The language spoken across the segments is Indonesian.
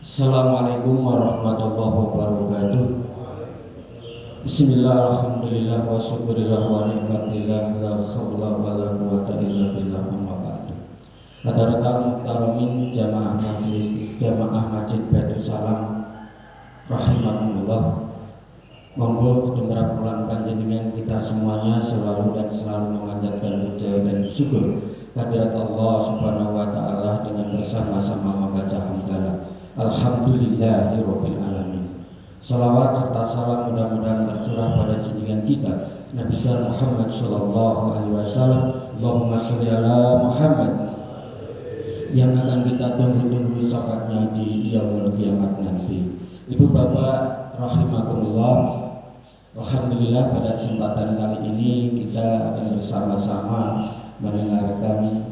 Assalamualaikum warahmatullahi wabarakatuh. Bismillah, alhamdulillah, wa syukurillah, wa nikmatillah, la hawla wa la quwata illa billah, amma ba'du. Hadirin muhtaramin jamaah Masjid Baitur Salam rahimakumullah. Monggo tumrap panjenengan kita semuanya selalu memanjatkan puja dan syukur kehadirat Allah Subhanahu wa taala dengan bersama-sama membaca hamdalah. Alhamdulillahirabbil alamin. Salawat serta salam mudah-mudahan tercurah pada junjungan kita Nabi Muhammad sallallahu alaihi wasallam. Allahumma sholli ala Muhammad, yang akan kita tunggu-tunggu syafaatnya di yaumul kiamat nanti. Ibu bapak rahimakumullah, alhamdulillah pada kesempatan kali ini kita akan bersama-sama mendengarkan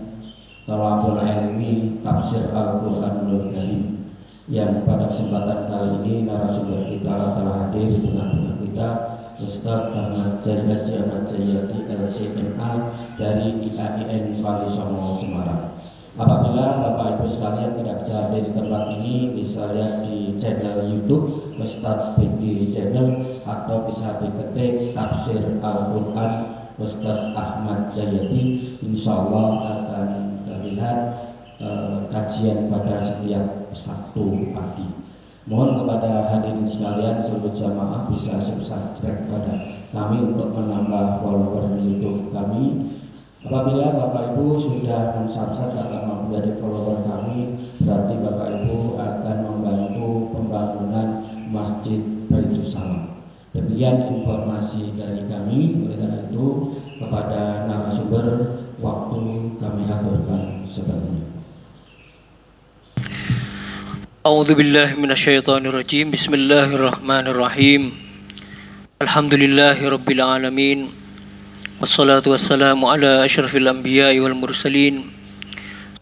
talabul ilmi tafsir Al-Qur'anul Karim, yang pada kesempatan kali ini narasumber kita telah hadir di tengah-tengah kita, Ustaz Ahmad Jayadi LCMA dari IAIN Wali Songo Semarang. Apabila Bapak Ibu sekalian tidak bisa hadir di tempat ini, bisa lihat di channel YouTube Ustadz BG Channel, atau bisa diketik tafsir Al-Quran Ustadz Ahmad Jayadi. Insya Allah akan terlihat kajian pada setiap Sabtu pagi. Mohon kepada hadirin sekalian seluruh jamaah bisa subscribe kepada kami untuk menambah follower di YouTube kami. Apabila Bapak Ibu sudah mensubscribe atau menjadi follower kami, berarti Bapak Ibu akan membantu pembangunan Masjid Baitur Salam. Demikian informasi dari kami. Oleh karena itu, kepada narasumber, waktu kami aturkan sebagai. A'udzu billahi minasyaitonir rajim. Bismillahirrahmanirrahim. Alhamdulillahirabbil alamin. Wassalatu wassalamu ala asyrafil anbiya'i wal mursalin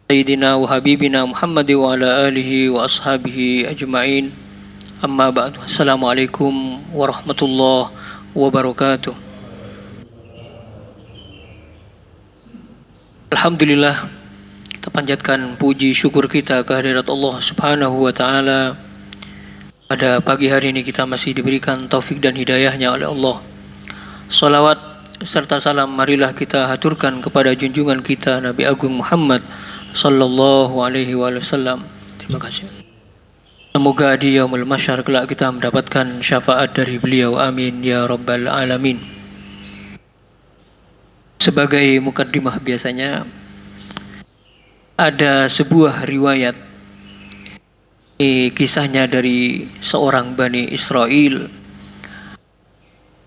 sayyidina wa habibina Muhammad wa ala alihi wa ashabihi ajma'in. Amma ba'du. Assalamualaikum warahmatullahi wabarakatuh. Alhamdulillah, kita panjatkan puji syukur kita kehadirat Allah Subhanahu wa taala. Pada pagi hari ini kita masih diberikan taufik dan hidayahnya oleh Allah. Salawat serta salam marilah kita haturkan kepada junjungan kita Nabi Agung Muhammad sallallahu alaihi wasallam. Terima kasih. Semoga di yaumul mahsyar kelak kita mendapatkan syafaat dari beliau. Amin ya rabbal alamin. Sebagai mukaddimah, biasanya ada sebuah riwayat, kisahnya dari seorang Bani Israel.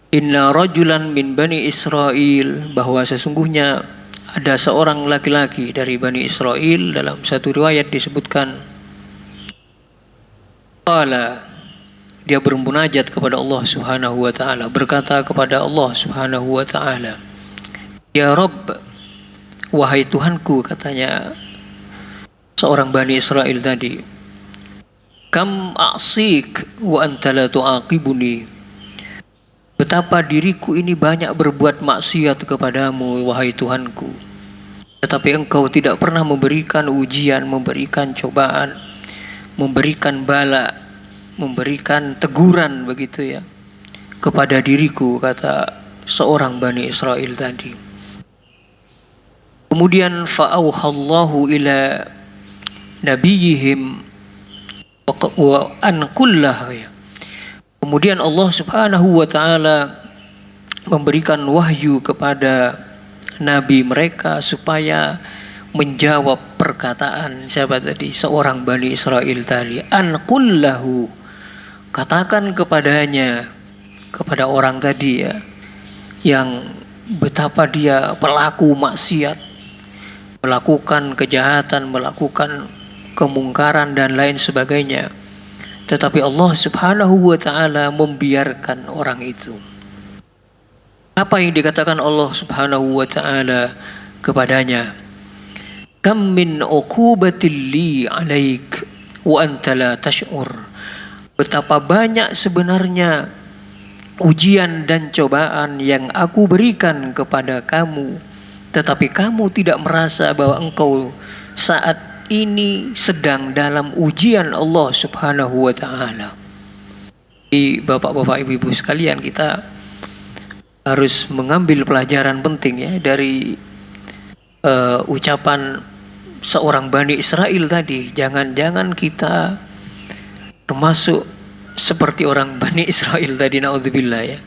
Inna rajulan min Bani Israel, bahwa sesungguhnya ada seorang laki-laki dari Bani Israel. Dalam satu riwayat disebutkan, qala, dia bermunajat kepada Allah Subhanahu wa taala, berkata kepada Allah Subhanahu wa taala, ya Rabb, wahai Tuhanku, katanya seorang Bani Israel tadi, kam a'sik wa anta la tu'aqibuni, betapa diriku ini banyak berbuat maksiat kepadamu wahai Tuhanku, tetapi engkau tidak pernah memberikan ujian, memberikan cobaan, memberikan bala, memberikan teguran begitu ya kepada diriku, kata seorang Bani Israel tadi. Kemudian fa'auhallahu ila nabiyihim wa an kullah, ya. Kemudian Allah Subhanahu wa taala memberikan wahyu kepada nabi mereka supaya menjawab perkataan siapa tadi? Seorang Bani Israel tadi. An kullahu, katakan kepadanya, kepada orang tadi ya, yang betapa dia pelaku maksiat, melakukan kejahatan, melakukan kemungkaran dan lain sebagainya. Tetapi Allah Subhanahu wa taala membiarkan orang itu. Apa yang dikatakan Allah Subhanahu wa taala kepadanya? Kam min uqubatil li 'alaik wa anta la tash'ur. Betapa banyak sebenarnya ujian dan cobaan yang aku berikan kepada kamu, tetapi kamu tidak merasa bahwa engkau saat ini sedang dalam ujian Allah Subhanahu wa taala. Bapak-bapak, ibu-ibu sekalian, kita harus mengambil pelajaran penting ya dari ucapan seorang Bani Israel tadi. Jangan-jangan kita termasuk seperti orang Bani Israel tadi, naudzubillah ya.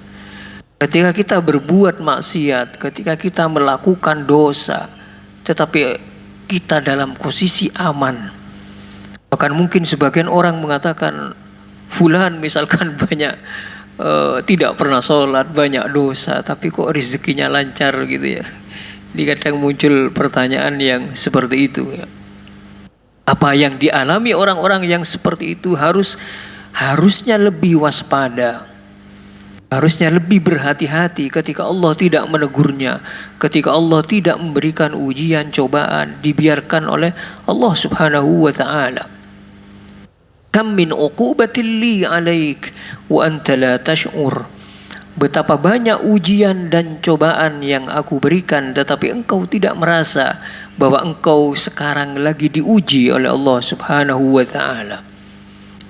Ketika kita berbuat maksiat, ketika kita melakukan dosa, tetapi kita dalam posisi aman. Bahkan mungkin sebagian orang mengatakan, fulan misalkan banyak tidak pernah sholat, banyak dosa, tapi kok rezekinya lancar gitu ya. Jadi kadang muncul pertanyaan yang seperti itu ya. Apa yang dialami orang-orang yang seperti itu harusnya lebih waspada. Harusnya lebih berhati-hati ketika Allah tidak menegurnya, ketika Allah tidak memberikan ujian, cobaan, dibiarkan oleh Allah Subhanahu wa taala. Kam min uqubatin li 'alaik wa anta la tash'ur. Betapa banyak ujian dan cobaan yang aku berikan, tetapi engkau tidak merasa bahwa engkau sekarang lagi diuji oleh Allah Subhanahu wa taala.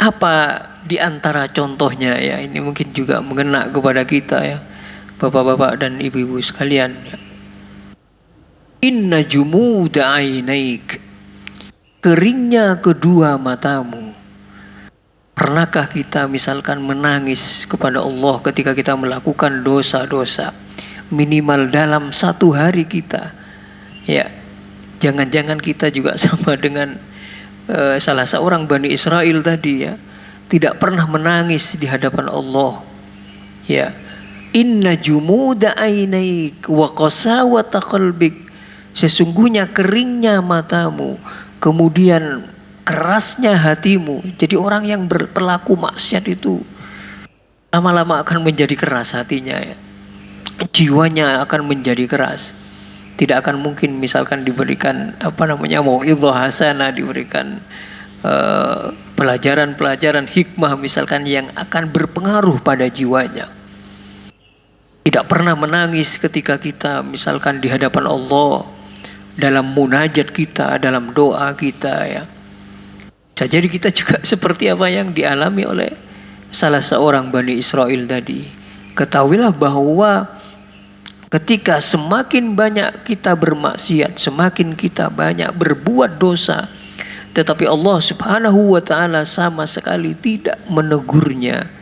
Apa di antara contohnya ya, ini mungkin juga mengena kepada kita ya, bapak-bapak dan ibu-ibu sekalian ya. Inna jumuda ainaik, keringnya kedua matamu. Pernahkah kita misalkan menangis kepada Allah ketika kita melakukan dosa-dosa, minimal dalam satu hari kita ya? Jangan-jangan kita juga sama dengan salah seorang Bani Israel tadi ya, tidak pernah menangis di hadapan Allah ya. Inna jumuda ainaik wa qasawata qalbik, sesungguhnya keringnya matamu, kemudian kerasnya hatimu. Jadi orang yang berperilaku maksiat itu lama-lama akan menjadi keras hatinya ya. Jiwanya akan menjadi keras. Tidak akan mungkin misalkan diberikan mau'izah hasanah, diberikan pelajaran-pelajaran hikmah misalkan yang akan berpengaruh pada jiwanya. Tidak pernah menangis ketika kita misalkan di hadapan Allah, dalam munajat kita, dalam doa kita ya. Bisa jadi kita juga seperti apa yang dialami oleh salah seorang Bani Israel tadi. Ketahuilah bahwa ketika semakin banyak kita bermaksiat, semakin kita banyak berbuat dosa, tetapi Allah Subhanahu wa taala sama sekali tidak menegurnya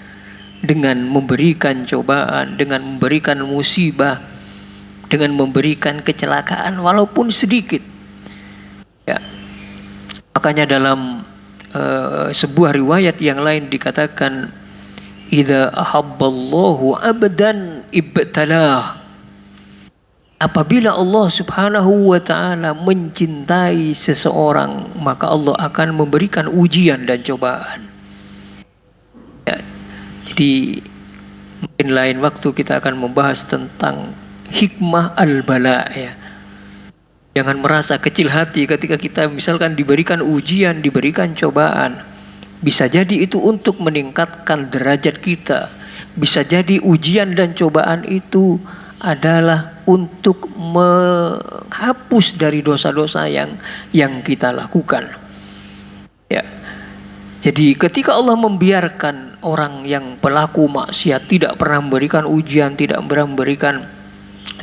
dengan memberikan cobaan, dengan memberikan musibah, dengan memberikan kecelakaan walaupun sedikit. Ya. Makanya dalam sebuah riwayat yang lain dikatakan, idza ahabballahu 'abdan ibtalah. Apabila Allah Subhanahu wa taala mencintai seseorang, maka Allah akan memberikan ujian dan cobaan. Ya, jadi mungkin lain waktu kita akan membahas tentang hikmah al-bala ya. Jangan merasa kecil hati ketika kita misalkan diberikan ujian, diberikan cobaan. Bisa jadi itu untuk meningkatkan derajat kita. Bisa jadi ujian dan cobaan itu adalah untuk menghapus dari dosa-dosa yang kita lakukan. Ya. Jadi ketika Allah membiarkan orang yang pelaku maksiat tidak pernah memberikan ujian, tidak pernah memberikan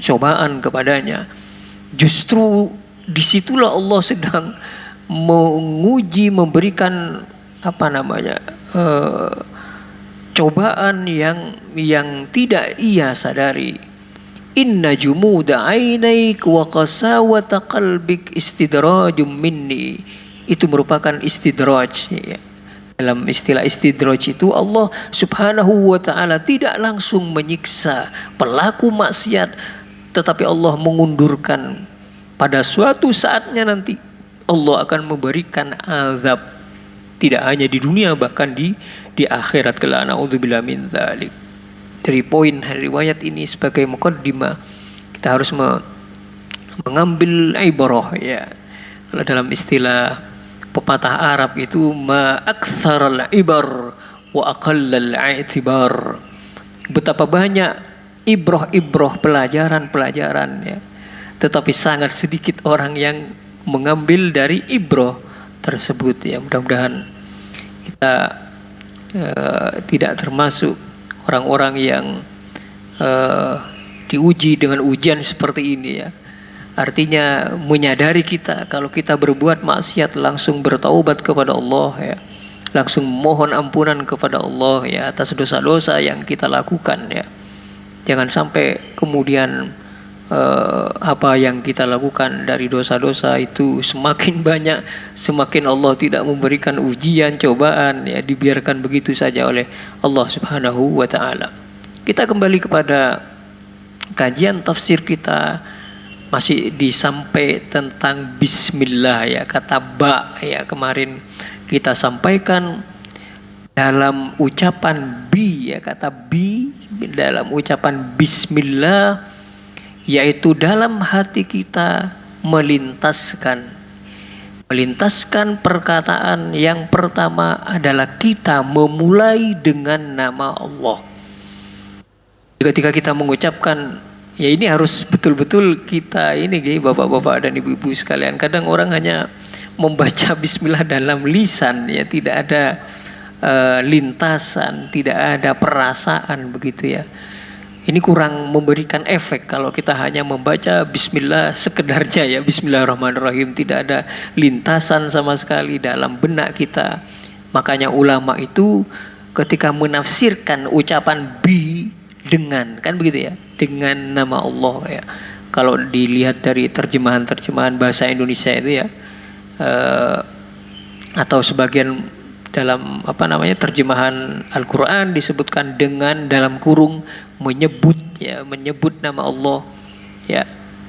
cobaan kepadanya, justru disitulah Allah sedang menguji, memberikan cobaan yang tidak ia sadari. Inna jumuda ainaik wa qasawata qalbik istidrajum minni. Itu merupakan istidraj ya. Dalam istilah istidraj itu Allah Subhanahu wa taala tidak langsung menyiksa pelaku maksiat, tetapi Allah mengundurkan pada suatu saatnya nanti Allah akan memberikan azab, tidak hanya di dunia bahkan di akhirat kelak. Na'udzubillah min dzalik. Dari poin riwayat ini sebagai muqaddimah, kita harus mengambil ibarah ya. Kalau dalam istilah pepatah Arab itu ma aktsaral ibar wa aqallal i'tibar. Betapa banyak ibrah-ibrah, pelajaran-pelajaran ya. Tetapi sangat sedikit orang yang mengambil dari ibrah tersebut ya. Mudah-mudahan kita tidak termasuk orang-orang yang diuji dengan ujian seperti ini ya. Artinya menyadari kita kalau kita berbuat maksiat langsung bertaubat kepada Allah ya. Langsung mohon ampunan kepada Allah ya atas dosa-dosa yang kita lakukan ya. Jangan sampai kemudian apa yang kita lakukan dari dosa-dosa itu semakin banyak, semakin Allah tidak memberikan ujian, cobaan ya, dibiarkan begitu saja oleh Allah Subhanahu wa taala. Kita kembali kepada kajian tafsir kita, masih disampai tentang bismillah ya, kata ba ya, kemarin kita sampaikan dalam ucapan bi ya, kata bi dalam ucapan bismillah, yaitu dalam hati kita melintaskan perkataan yang pertama adalah kita memulai dengan nama Allah. Ketika kita mengucapkan ya, ini harus betul-betul kita ini bapak-bapak dan ibu-ibu sekalian. Kadang orang hanya membaca bismillah dalam lisan ya, tidak ada lintasan, tidak ada perasaan begitu ya. Ini kurang memberikan efek kalau kita hanya membaca bismillah sekedarnya ya, bismillahirrahmanirrahim, tidak ada lintasan sama sekali dalam benak kita. Makanya ulama itu ketika menafsirkan ucapan bi dengan, kan begitu ya, dengan nama Allah ya. Kalau dilihat dari terjemahan bahasa Indonesia itu ya, atau sebagian dalam terjemahan Al-Quran disebutkan dengan dalam kurung menyebut nama Allah ya.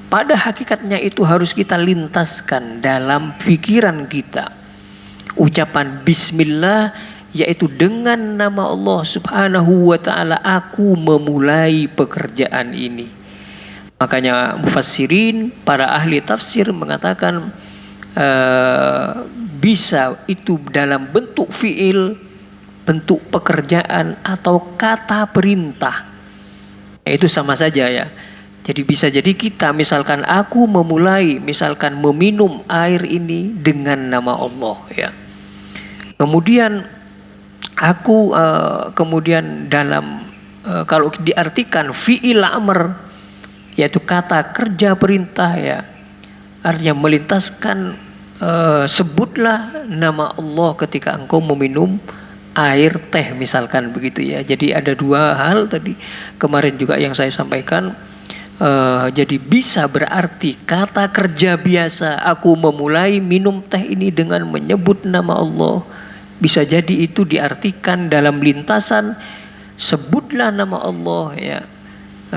Pada hakikatnya itu harus kita lintaskan dalam pikiran kita. Ucapan bismillah yaitu dengan nama Allah Subhanahu wa taala aku memulai pekerjaan ini. Makanya mufassirin, para ahli tafsir mengatakan bisa itu dalam bentuk fiil, bentuk pekerjaan atau kata perintah. Itu sama saja ya. Jadi bisa jadi kita misalkan aku memulai misalkan meminum air ini dengan nama Allah ya. Kemudian aku kemudian dalam kalau diartikan fiil amr yaitu kata kerja perintah ya. Artinya melintaskan sebutlah nama Allah ketika engkau meminum air teh misalkan begitu ya. Jadi ada dua hal tadi kemarin juga yang saya sampaikan. Jadi bisa berarti kata kerja biasa aku memulai minum teh ini dengan menyebut nama Allah. Bisa jadi itu diartikan dalam lintasan sebutlah nama Allah ya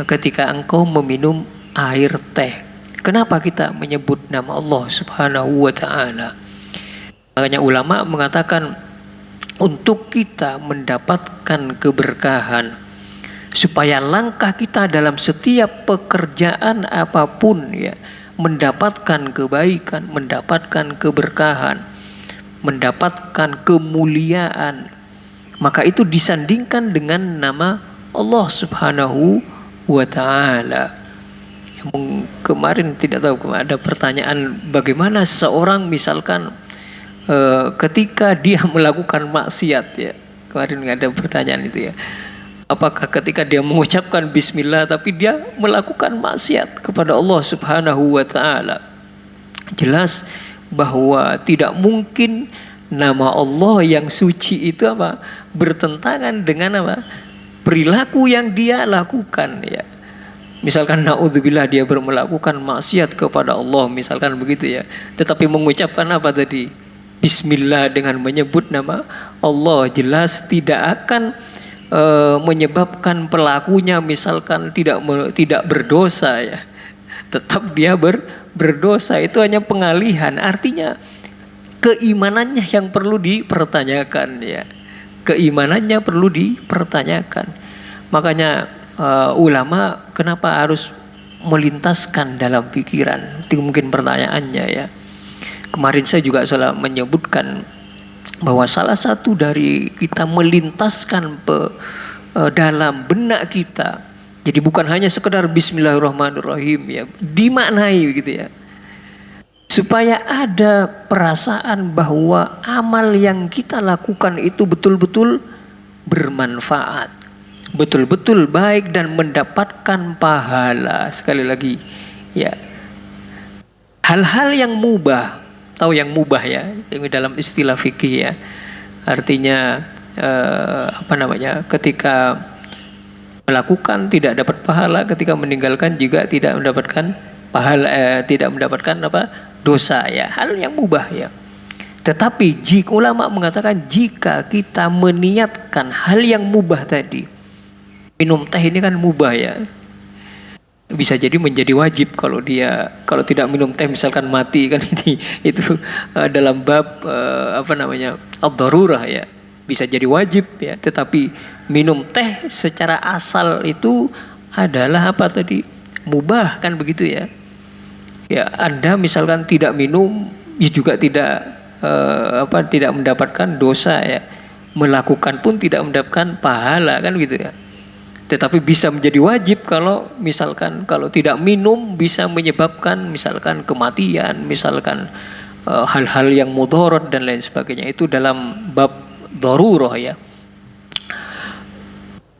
ketika engkau meminum air teh. Kenapa kita menyebut nama Allah Subhanahu wa taala? Makanya ulama mengatakan untuk kita mendapatkan keberkahan, supaya langkah kita dalam setiap pekerjaan apapun ya mendapatkan kebaikan, mendapatkan keberkahan, mendapatkan kemuliaan, maka itu disandingkan dengan nama Allah Subhanahu wa taala. Kemarin tidak tahu ada pertanyaan bagaimana seorang misalkan ketika dia melakukan maksiat ya. Kemarin ada pertanyaan itu ya. Apakah ketika dia mengucapkan bismillah tapi dia melakukan maksiat kepada Allah Subhanahu wa taala? Jelas bahwa tidak mungkin nama Allah yang suci itu bertentangan dengan perilaku yang dia lakukan ya. Misalkan naudzubillah dia melakukan maksiat kepada Allah misalkan begitu ya. Tetapi mengucapkan tadi? Bismillah dengan menyebut nama Allah, jelas tidak akan menyebabkan pelakunya misalkan tidak berdosa ya. Tetap dia berdosa, itu hanya pengalihan. Artinya keimanannya yang perlu dipertanyakan ya. Keimanannya perlu dipertanyakan. Makanya ulama kenapa harus melintaskan dalam pikiran? Itu mungkin pertanyaannya ya. Kemarin saya juga salah menyebutkan bahwa salah satu dari kita melintaskan dalam benak kita. Jadi bukan hanya sekedar bismillahirrahmanirrahim ya, dimaknai gitu ya. supaya ada perasaan bahwa amal yang kita lakukan itu betul-betul bermanfaat, betul-betul baik dan mendapatkan pahala. Sekali lagi ya, hal-hal yang mubah, tahu yang mubah ya, yang dalam istilah fikih ya, artinya ketika melakukan tidak dapat pahala, ketika meninggalkan juga tidak mendapatkan pahala, tidak mendapatkan dosa ya, hal yang mubah ya. Tetapi jika ulama mengatakan jika kita meniatkan hal yang mubah tadi, minum teh ini kan mubah ya, bisa jadi menjadi wajib kalau tidak minum teh misalkan mati kan, itu dalam bab ad-darurah ya, bisa jadi wajib ya. Tetapi minum teh secara asal itu adalah mubah kan begitu ya. Ya, Anda misalkan tidak minum ya juga tidak mendapatkan dosa ya. Melakukan pun tidak mendapatkan pahala kan gitu ya. Tetapi bisa menjadi wajib kalau tidak minum bisa menyebabkan misalkan kematian, misalkan hal-hal yang mudarat dan lain sebagainya. Itu dalam bab darurah ya.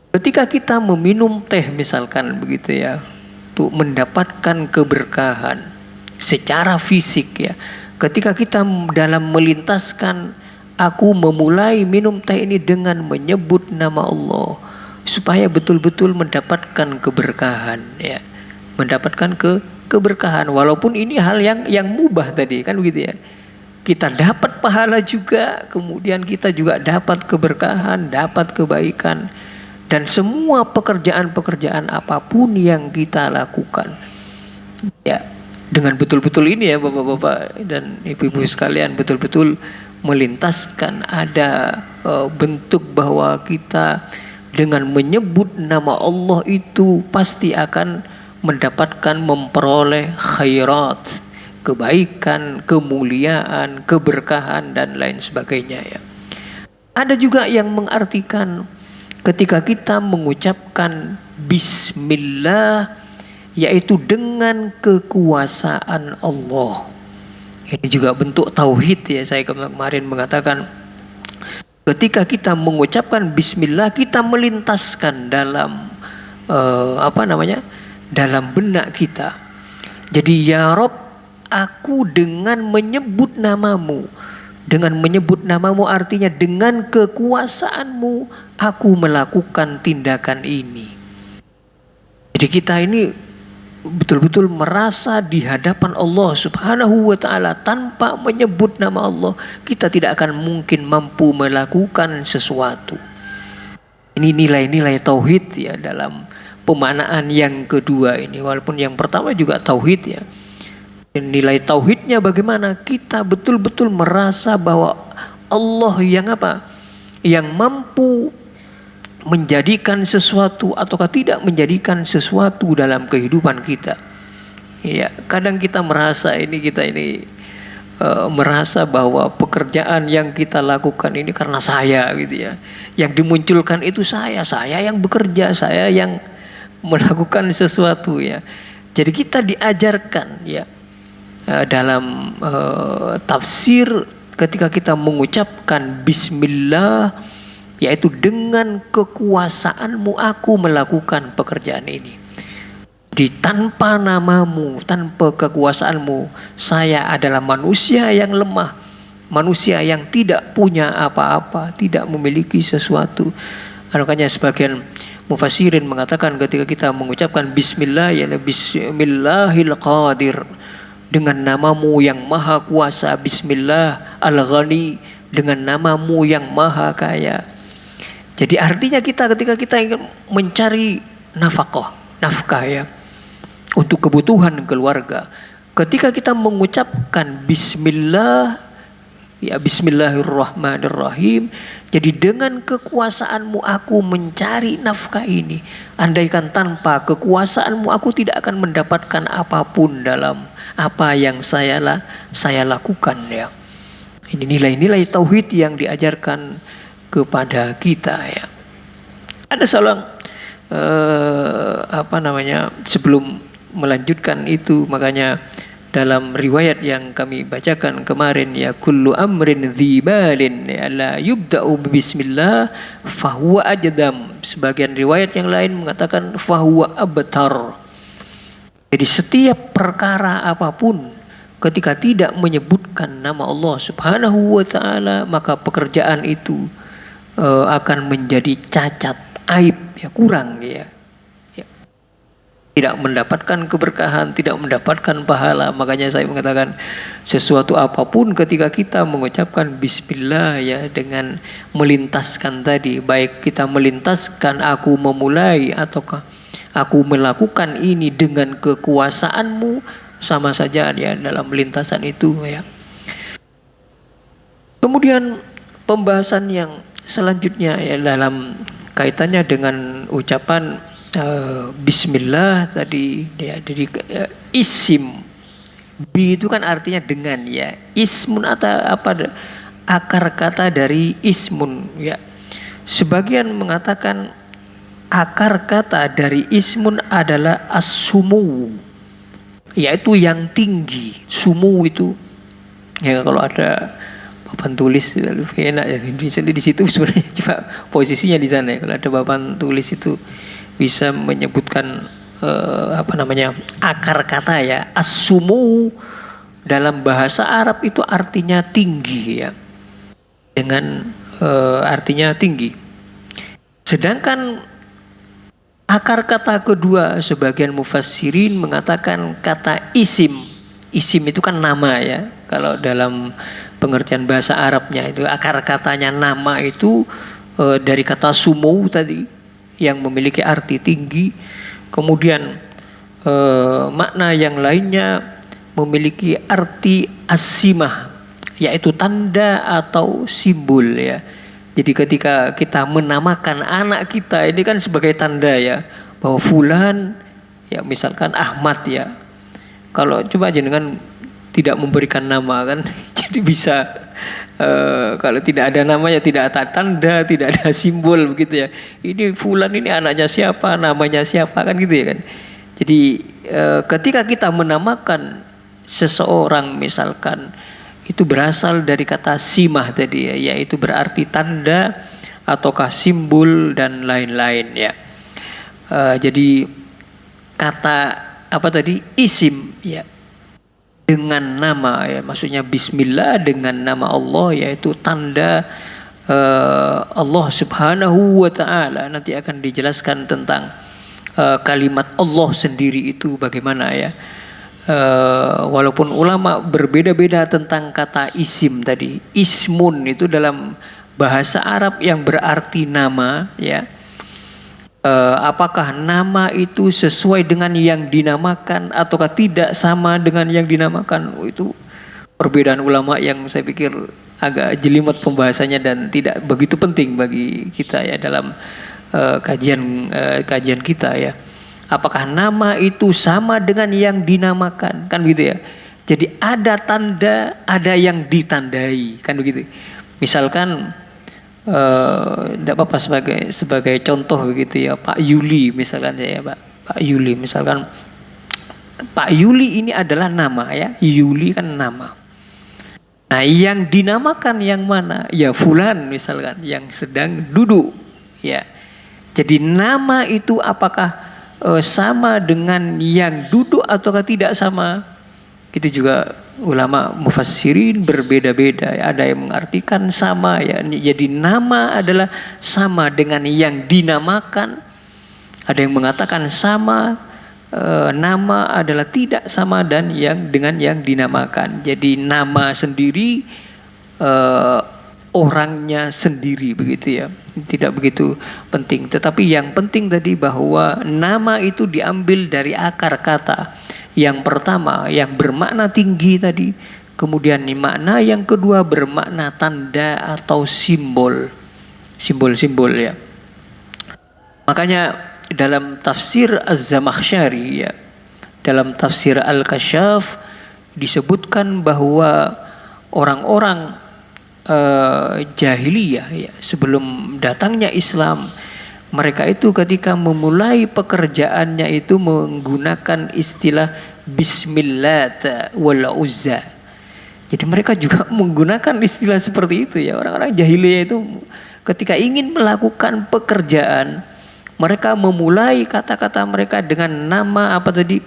Ketika kita meminum teh misalkan begitu ya, untuk mendapatkan keberkahan secara fisik ya. Ketika kita dalam melintaskan, aku memulai minum teh ini dengan menyebut nama Allah, supaya betul-betul mendapatkan keberkahan ya, mendapatkan keberkahan. Walaupun ini hal yang mubah tadi kan begitu ya, kita dapat pahala juga, kemudian kita juga dapat keberkahan, dapat kebaikan, dan semua pekerjaan-pekerjaan apapun yang kita lakukan ya, dengan betul-betul ini ya bapak-bapak dan ibu-ibu sekalian, betul-betul melintaskan ada bentuk bahwa kita dengan menyebut nama Allah itu pasti akan mendapatkan, memperoleh khairat, kebaikan, kemuliaan, keberkahan dan lain sebagainya ya. Ada juga yang mengartikan ketika kita mengucapkan bismillah, yaitu dengan kekuasaan Allah. Ini juga bentuk tauhid ya. Saya kemarin mengatakan ketika kita mengucapkan bismillah, kita melintaskan dalam dalam benak kita. Jadi ya Rob, aku dengan menyebut namamu. Dengan menyebut namamu artinya dengan kekuasaanmu aku melakukan tindakan ini. Jadi kita ini betul-betul merasa di hadapan Allah Subhanahu wa ta'ala, tanpa menyebut nama Allah kita tidak akan mungkin mampu melakukan sesuatu. Ini nilai-nilai tauhid ya dalam pemaknaan yang kedua ini. Walaupun yang pertama juga tauhid ya. Nilai tauhidnya bagaimana? Kita betul-betul merasa bahwa Allah yang mampu menjadikan sesuatu ataukah tidak menjadikan sesuatu dalam kehidupan kita. Ya, kadang kita merasa merasa bahwa pekerjaan yang kita lakukan ini karena saya gitu ya. Yang dimunculkan itu saya yang bekerja, saya yang melakukan sesuatu ya. Jadi kita diajarkan ya dalam tafsir ketika kita mengucapkan bismillah, yaitu dengan kekuasaanmu aku melakukan pekerjaan ini. Di tanpa namamu, tanpa kekuasaanmu, saya adalah manusia yang lemah, manusia yang tidak punya apa-apa, tidak memiliki sesuatu. Makanya sebagian mufassirin mengatakan ketika kita mengucapkan bismillah, ya bismillahil qadir, dengan namamu yang maha kuasa, bismillah al-ghani, dengan namamu yang maha kaya. Jadi artinya ketika kita ingin mencari nafkah ya, untuk kebutuhan keluarga, ketika kita mengucapkan bismillah, ya bismillahirrahmanirrahim, jadi dengan kekuasaanmu aku mencari nafkah ini. Andaikan tanpa kekuasaanmu aku tidak akan mendapatkan apapun dalam apa yang saya lakukan ya. Ini nilai-nilai tauhid yang diajarkan kepada kita ya. Ada seorang sebelum melanjutkan itu, makanya dalam riwayat yang kami bacakan kemarin, ya kullu amrin dzibalin ya la yubda'u bismillah fahuwa ajdam. Sebagian riwayat yang lain mengatakan fahuwa abtar. Jadi setiap perkara apapun ketika tidak menyebutkan nama Allah Subhanahu wa taala, maka pekerjaan itu akan menjadi cacat, aib, ya kurang ya. Tidak mendapatkan keberkahan, tidak mendapatkan pahala. Makanya saya mengatakan sesuatu apapun ketika kita mengucapkan bismillah ya, dengan melintaskan tadi, baik kita melintaskan aku memulai ataukah aku melakukan ini dengan kekuasaanmu, sama saja ya dalam lintasan itu ya. Kemudian pembahasan yang selanjutnya ya dalam kaitannya dengan ucapan bismillah tadi ya, jadi isim bi itu kan artinya dengan ya, ismun atau apa, akar kata dari ismun ya. Sebagian mengatakan akar kata dari ismun adalah as-sumu, yaitu yang tinggi. Sumu itu ya, kalau ada papan tulis enak ya di situ sebenarnya, coba posisinya di sana ya. Kalau ada papan tulis itu bisa menyebutkan akar kata ya. As-sumu dalam bahasa Arab itu artinya tinggi ya, dengan artinya tinggi. Sedangkan akar kata kedua, sebagian mufassirin mengatakan kata isim. Isim itu kan nama ya. Kalau dalam pengertian bahasa Arabnya itu akar katanya nama itu dari kata sumu tadi yang memiliki arti tinggi. Kemudian makna yang lainnya memiliki arti asimah, yaitu tanda atau simbol ya. Jadi ketika kita menamakan anak kita ini kan sebagai tanda ya, bahwa fulan ya, misalkan Ahmad ya. Kalau coba jenengan tidak memberikan nama kan jadi bisa kalau tidak ada nama ya tidak ada tanda, tidak ada simbol begitu ya. Ini fulan ini anaknya siapa, namanya siapa kan gitu ya kan. Jadi ketika kita menamakan seseorang misalkan, itu berasal dari kata simah tadi ya, yaitu berarti tanda ataukah simbol dan lain-lain ya. Jadi kata apa tadi, isim ya, dengan nama ya, maksudnya bismillah dengan nama Allah, yaitu tanda Allah Subhanahu wa taala. Nanti akan dijelaskan tentang kalimat Allah sendiri itu bagaimana ya. Walaupun ulama berbeda-beda tentang kata isim tadi. Ismun itu dalam bahasa Arab yang berarti nama ya. Apakah nama itu sesuai dengan yang dinamakan ataukah tidak sama dengan yang dinamakan? Itu perbedaan ulama yang saya pikir agak jelimet pembahasannya dan tidak begitu penting bagi kita ya dalam kajian kita ya. Apakah nama itu sama dengan yang dinamakan? Kan begitu ya. Jadi ada tanda, ada yang ditandai, kan begitu. Misalkan tidak apa-apa sebagai contoh begitu ya, Pak Yuli misalkan ya, Pak Yuli misalkan. Pak Yuli ini adalah nama ya. Yuli kan nama. Nah, yang dinamakan yang mana? Ya fulan misalkan, yang sedang duduk ya. Jadi nama itu apakah sama dengan yang duduk ataukah tidak sama? Itu juga ulama mufassirin berbeda-beda. Ada yang mengartikan sama ya. Jadi nama adalah sama dengan yang dinamakan. Ada yang mengatakan sama, nama adalah tidak sama dan dengan yang dinamakan. Jadi nama sendiri, orangnya sendiri begitu ya. Tidak begitu penting. Tetapi yang penting tadi bahwa nama itu diambil dari akar kata. Yang pertama yang bermakna tinggi tadi, kemudian makna yang kedua bermakna tanda atau simbol. Simbol-simbol ya. Makanya dalam tafsir Az-Zamakhsyari ya, dalam tafsir Al-Kasyaf disebutkan bahwa orang-orang jahiliyah ya, sebelum datangnya Islam, mereka itu ketika memulai pekerjaannya itu menggunakan istilah Bismillah wal Uzza. Jadi mereka juga menggunakan istilah seperti itu ya. Orang-orang jahiliyah itu ketika ingin melakukan pekerjaan, mereka memulai kata-kata mereka dengan nama apa tadi?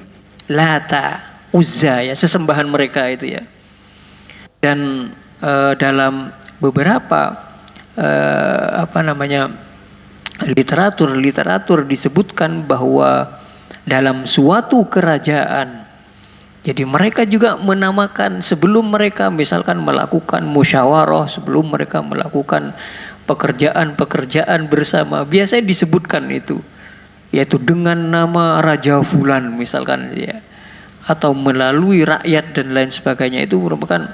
Lata, Uzza ya, sesembahan mereka itu ya. Dan dalam beberapa literatur disebutkan bahwa dalam suatu kerajaan, jadi mereka juga menamakan sebelum mereka misalkan melakukan musyawarah, sebelum mereka melakukan pekerjaan-pekerjaan bersama, biasanya disebutkan itu, yaitu dengan nama Raja Fulan misalkan ya, atau melalui rakyat dan lain sebagainya. Itu merupakan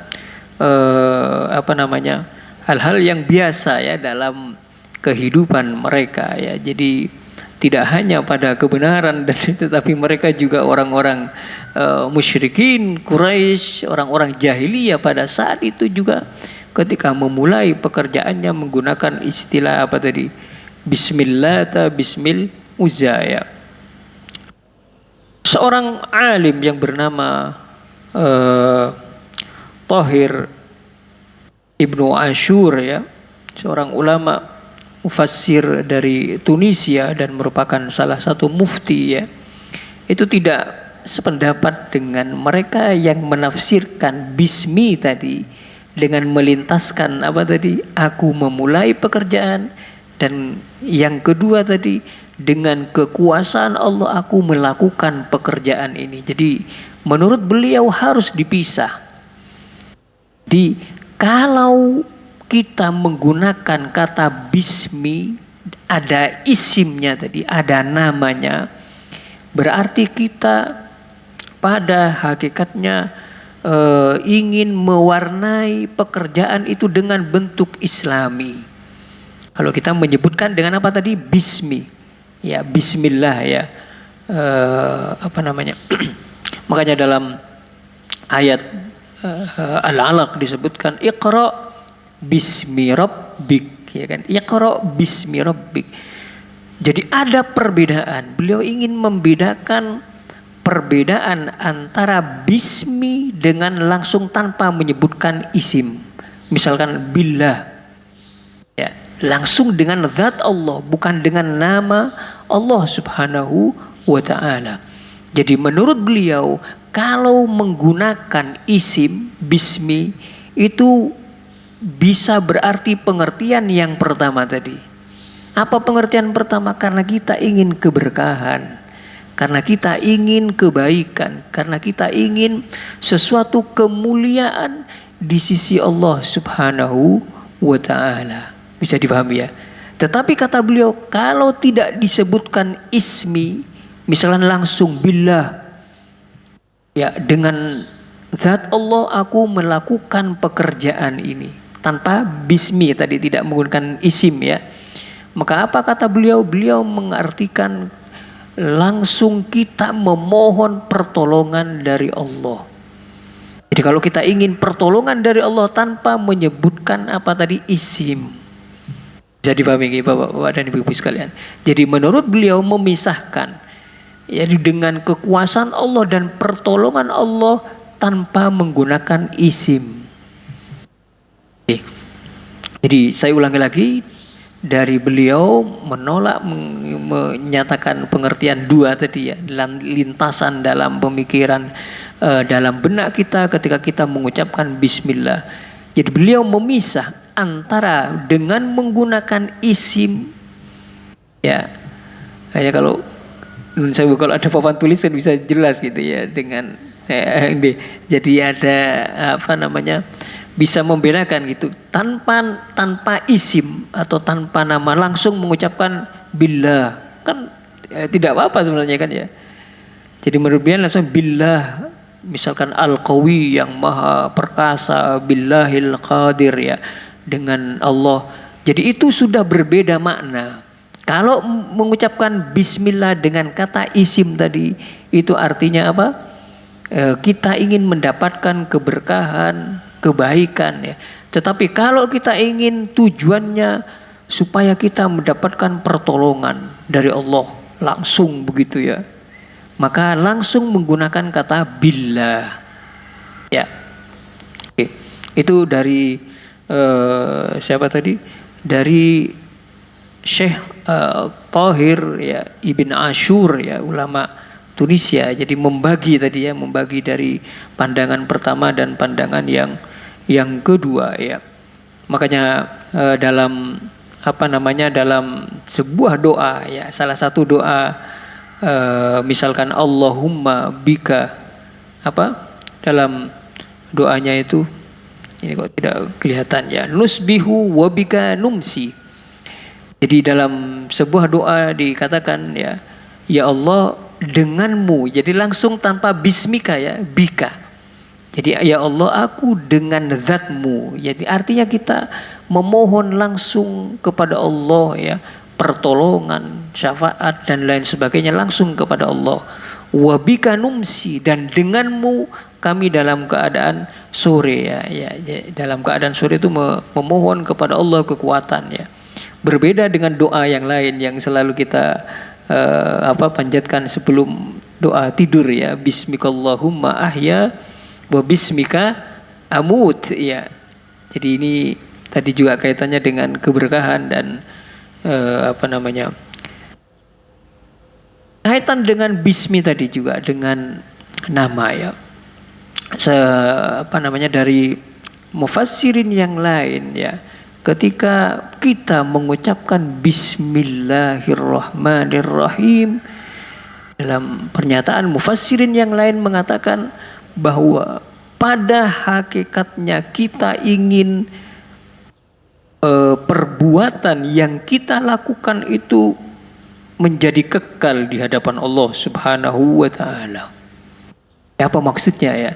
hal-hal yang biasa ya dalam kehidupan mereka ya. Jadi tidak hanya pada kebenaran dan tetapi mereka juga orang-orang musyrikin Quraisy, orang-orang jahiliyah pada saat itu juga ketika memulai pekerjaannya menggunakan istilah apa tadi? Bismillah ta bismil Uzza ya. Seorang alim yang bernama Tahir Ibnu Ashur ya, seorang ulama mufassir dari Tunisia dan merupakan salah satu mufti ya, itu tidak sependapat dengan mereka yang menafsirkan bismi tadi dengan melintaskan apa tadi, aku memulai pekerjaan, dan yang kedua tadi dengan kekuasaan Allah aku melakukan pekerjaan ini. Jadi menurut beliau harus dipisah. Kalau kita menggunakan kata bismi, ada isimnya tadi, ada namanya, berarti kita pada hakikatnya ingin mewarnai pekerjaan itu dengan bentuk islami. Kalau kita menyebutkan dengan apa tadi? Bismi ya, bismillah ya, makanya dalam ayat Al-Alaq disebutkan Iqra bismi rabbik ya kan, Iqra bismi rabbik. Jadi ada perbedaan. Beliau ingin membedakan perbedaan antara bismi dengan langsung tanpa menyebutkan isim. Misalkan billah ya, langsung dengan zat Allah, bukan dengan nama Allah Subhanahu wa taala. Jadi menurut beliau kalau menggunakan isim bismi itu bisa berarti pengertian yang pertama tadi. Apa pengertian pertama? Karena kita ingin keberkahan, karena kita ingin kebaikan, karena kita ingin sesuatu kemuliaan di sisi Allah Subhanahu wa taala. Bisa dipahami ya. Tetapi kata beliau kalau tidak disebutkan ismi, misalnya langsung billah ya, dengan zat Allah aku melakukan pekerjaan ini, tanpa bismi tadi, tidak menggunakan isim ya. Maka apa kata beliau? Beliau mengartikan langsung kita memohon pertolongan dari Allah. Jadi kalau kita ingin pertolongan dari Allah tanpa menyebutkan apa tadi? Isim. Jadi dipahami Bapak-bapak dan Ibu-ibu sekalian. Jadi menurut beliau memisahkan, jadi dengan kekuasaan Allah dan pertolongan Allah tanpa menggunakan isim. Jadi saya ulangi lagi, dari beliau menolak menyatakan pengertian dua tadi ya, lintasan dalam pemikiran dalam benak kita ketika kita mengucapkan bismillah. Jadi beliau memisah antara dengan menggunakan isim ya, kayak kalau ada papan tulisan bisa jelas gitu ya, dengan jadi ada bisa membedakan gitu, tanpa isim atau tanpa nama, langsung mengucapkan billah kan tidak apa-apa sebenarnya kan ya. Jadi menurut beliau langsung billah, misalkan al-qawi yang maha perkasa, billahil qadir ya, dengan Allah. Jadi itu sudah berbeda makna. Kalau mengucapkan bismillah dengan kata isim tadi, itu artinya apa? Kita ingin mendapatkan keberkahan, kebaikan ya. Tetapi kalau kita ingin tujuannya supaya kita mendapatkan pertolongan dari Allah langsung begitu ya, maka langsung menggunakan kata billah. Ya. Oke. Itu dari siapa tadi? Dari Syekh Tahir ya Ibn Ashur ya, ulama Tunisia. Jadi membagi tadi ya, membagi dari pandangan pertama dan pandangan yang kedua ya. Makanya dalam dalam sebuah doa ya, salah satu doa misalkan Allahumma bika dalam doanya itu, ini kok tidak kelihatan ya, nusbihu wa bika numsi. Jadi dalam sebuah doa dikatakan ya, ya Allah denganmu, jadi langsung tanpa bismika ya, bika. Jadi ya Allah aku dengan zatmu. Jadi artinya kita memohon langsung kepada Allah ya, pertolongan, syafaat dan lain sebagainya langsung kepada Allah. Wa bika numsi, dan denganmu kami dalam keadaan sore ya, dalam keadaan sore itu memohon kepada Allah kekuatan ya. Berbeda dengan doa yang lain yang selalu kita panjatkan sebelum doa tidur ya, bismikallahumma ahya wa bismika amut ya. Jadi ini tadi juga kaitannya dengan keberkahan dan kaitan dengan bismi tadi juga dengan nama ya. Dari mufassirin yang lain ya, ketika kita mengucapkan bismillahirrahmanirrahim, dalam pernyataan mufassirin yang lain mengatakan bahwa pada hakikatnya kita ingin perbuatan yang kita lakukan itu menjadi kekal di hadapan Allah Subhanahu wa taala. Apa maksudnya ya?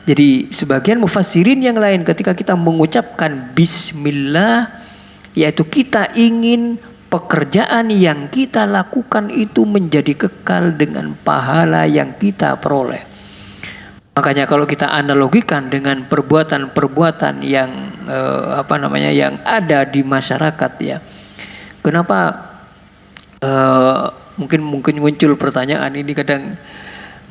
Jadi sebagian mufassirin yang lain ketika kita mengucapkan bismillah, yaitu kita ingin pekerjaan yang kita lakukan itu menjadi kekal dengan pahala yang kita peroleh. Makanya kalau kita analogikan dengan perbuatan-perbuatan yang yang ada di masyarakat ya. Kenapa mungkin muncul pertanyaan ini kadang,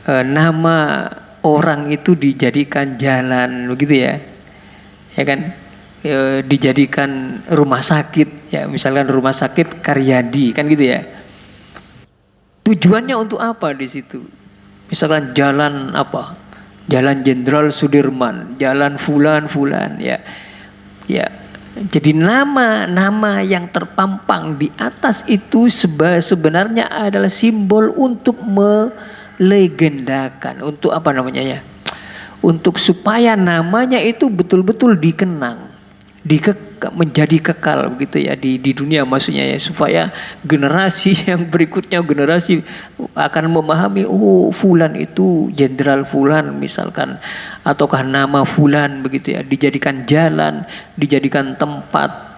nama orang itu dijadikan jalan begitu ya, ya kan, dijadikan rumah sakit ya, misalkan rumah sakit Karyadi kan gitu ya. Tujuannya untuk apa di situ? Misalkan jalan Jalan Jenderal Sudirman, jalan fulan ya, ya. Jadi nama yang terpampang di atas itu sebenarnya adalah simbol untuk legendakan, untuk untuk supaya namanya itu betul-betul dikenang, menjadi kekal begitu ya di dunia maksudnya ya, supaya generasi yang berikutnya akan memahami, oh fulan itu jenderal fulan misalkan, ataukah nama fulan begitu ya, dijadikan jalan, dijadikan tempat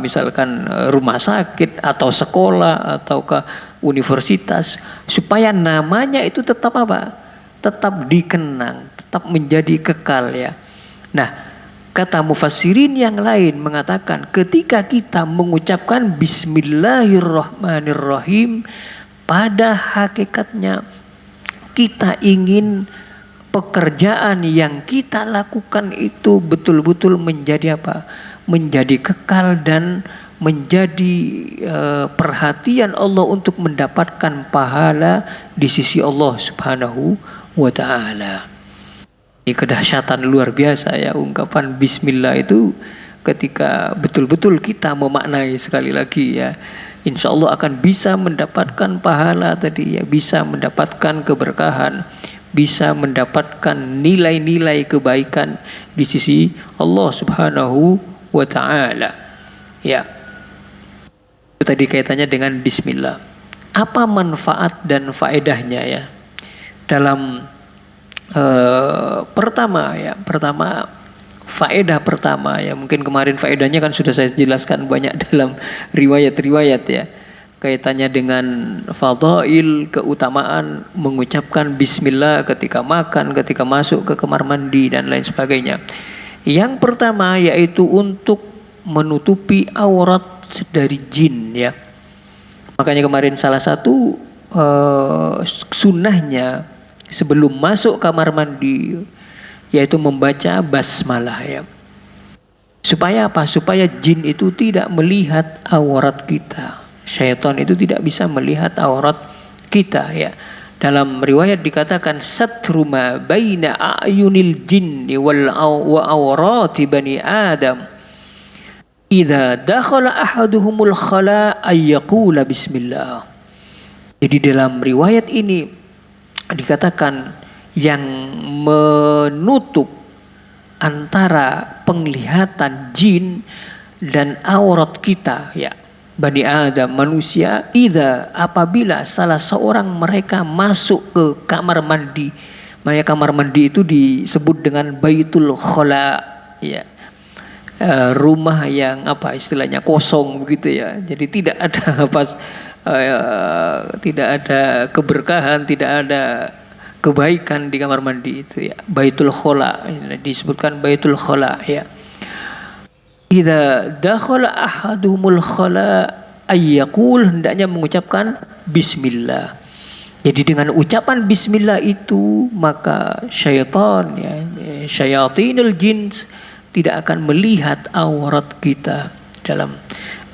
misalkan rumah sakit atau sekolah ataukah universitas, supaya namanya itu tetap tetap dikenang, tetap menjadi kekal ya. Nah, kata mufassirin yang lain mengatakan ketika kita mengucapkan bismillahirrahmanirrahim, pada hakikatnya kita ingin pekerjaan yang kita lakukan itu betul-betul menjadi menjadi kekal dan menjadi perhatian Allah untuk mendapatkan pahala di sisi Allah Subhanahu wa taala. Ini kedahsyatan luar biasa ya ungkapan bismillah itu, ketika betul-betul kita memaknai sekali lagi ya, insya Allah akan bisa mendapatkan pahala tadi ya, bisa mendapatkan keberkahan, bisa mendapatkan nilai-nilai kebaikan di sisi Allah Subhanahu wa taala. Ya. Itu tadi kaitannya dengan bismillah. Apa manfaat dan faedahnya ya? Dalam pertama faedah pertama ya, mungkin kemarin faedahnya kan sudah saya jelaskan banyak dalam riwayat-riwayat ya, kaitannya dengan fadail, keutamaan mengucapkan bismillah ketika makan, ketika masuk ke kamar mandi dan lain sebagainya. Yang pertama yaitu untuk menutupi aurat dari jin ya. Makanya kemarin salah satu sunnahnya sebelum masuk kamar mandi, yaitu membaca basmalah ya. Supaya apa? Supaya jin itu tidak melihat aurat kita. Syaitan itu tidak bisa melihat aurat kita ya. Dalam riwayat dikatakan satru ma baina a'yunil jinni wa awrati bani Adam. Idza dakhala ahaduhumul khala ay yaqula bismillah. Jadi dalam riwayat ini dikatakan yang menutup antara penglihatan jin dan aurat kita ya, Bani Adam, manusia, apabila salah seorang mereka masuk ke kamar mandi. Makanya kamar mandi itu disebut dengan Baitul Khala ya. Rumah yang apa istilahnya kosong begitu ya. Jadi tidak ada tidak ada keberkahan, tidak ada kebaikan di kamar mandi itu ya. Baitul Khala disebutkan Baitul Khala ya. Idza dakhala ahadumul khala ayyaqul, hendaknya mengucapkan bismillah. Jadi dengan ucapan bismillah itu maka syaitan ya, syayatinul jins tidak akan melihat aurat kita dalam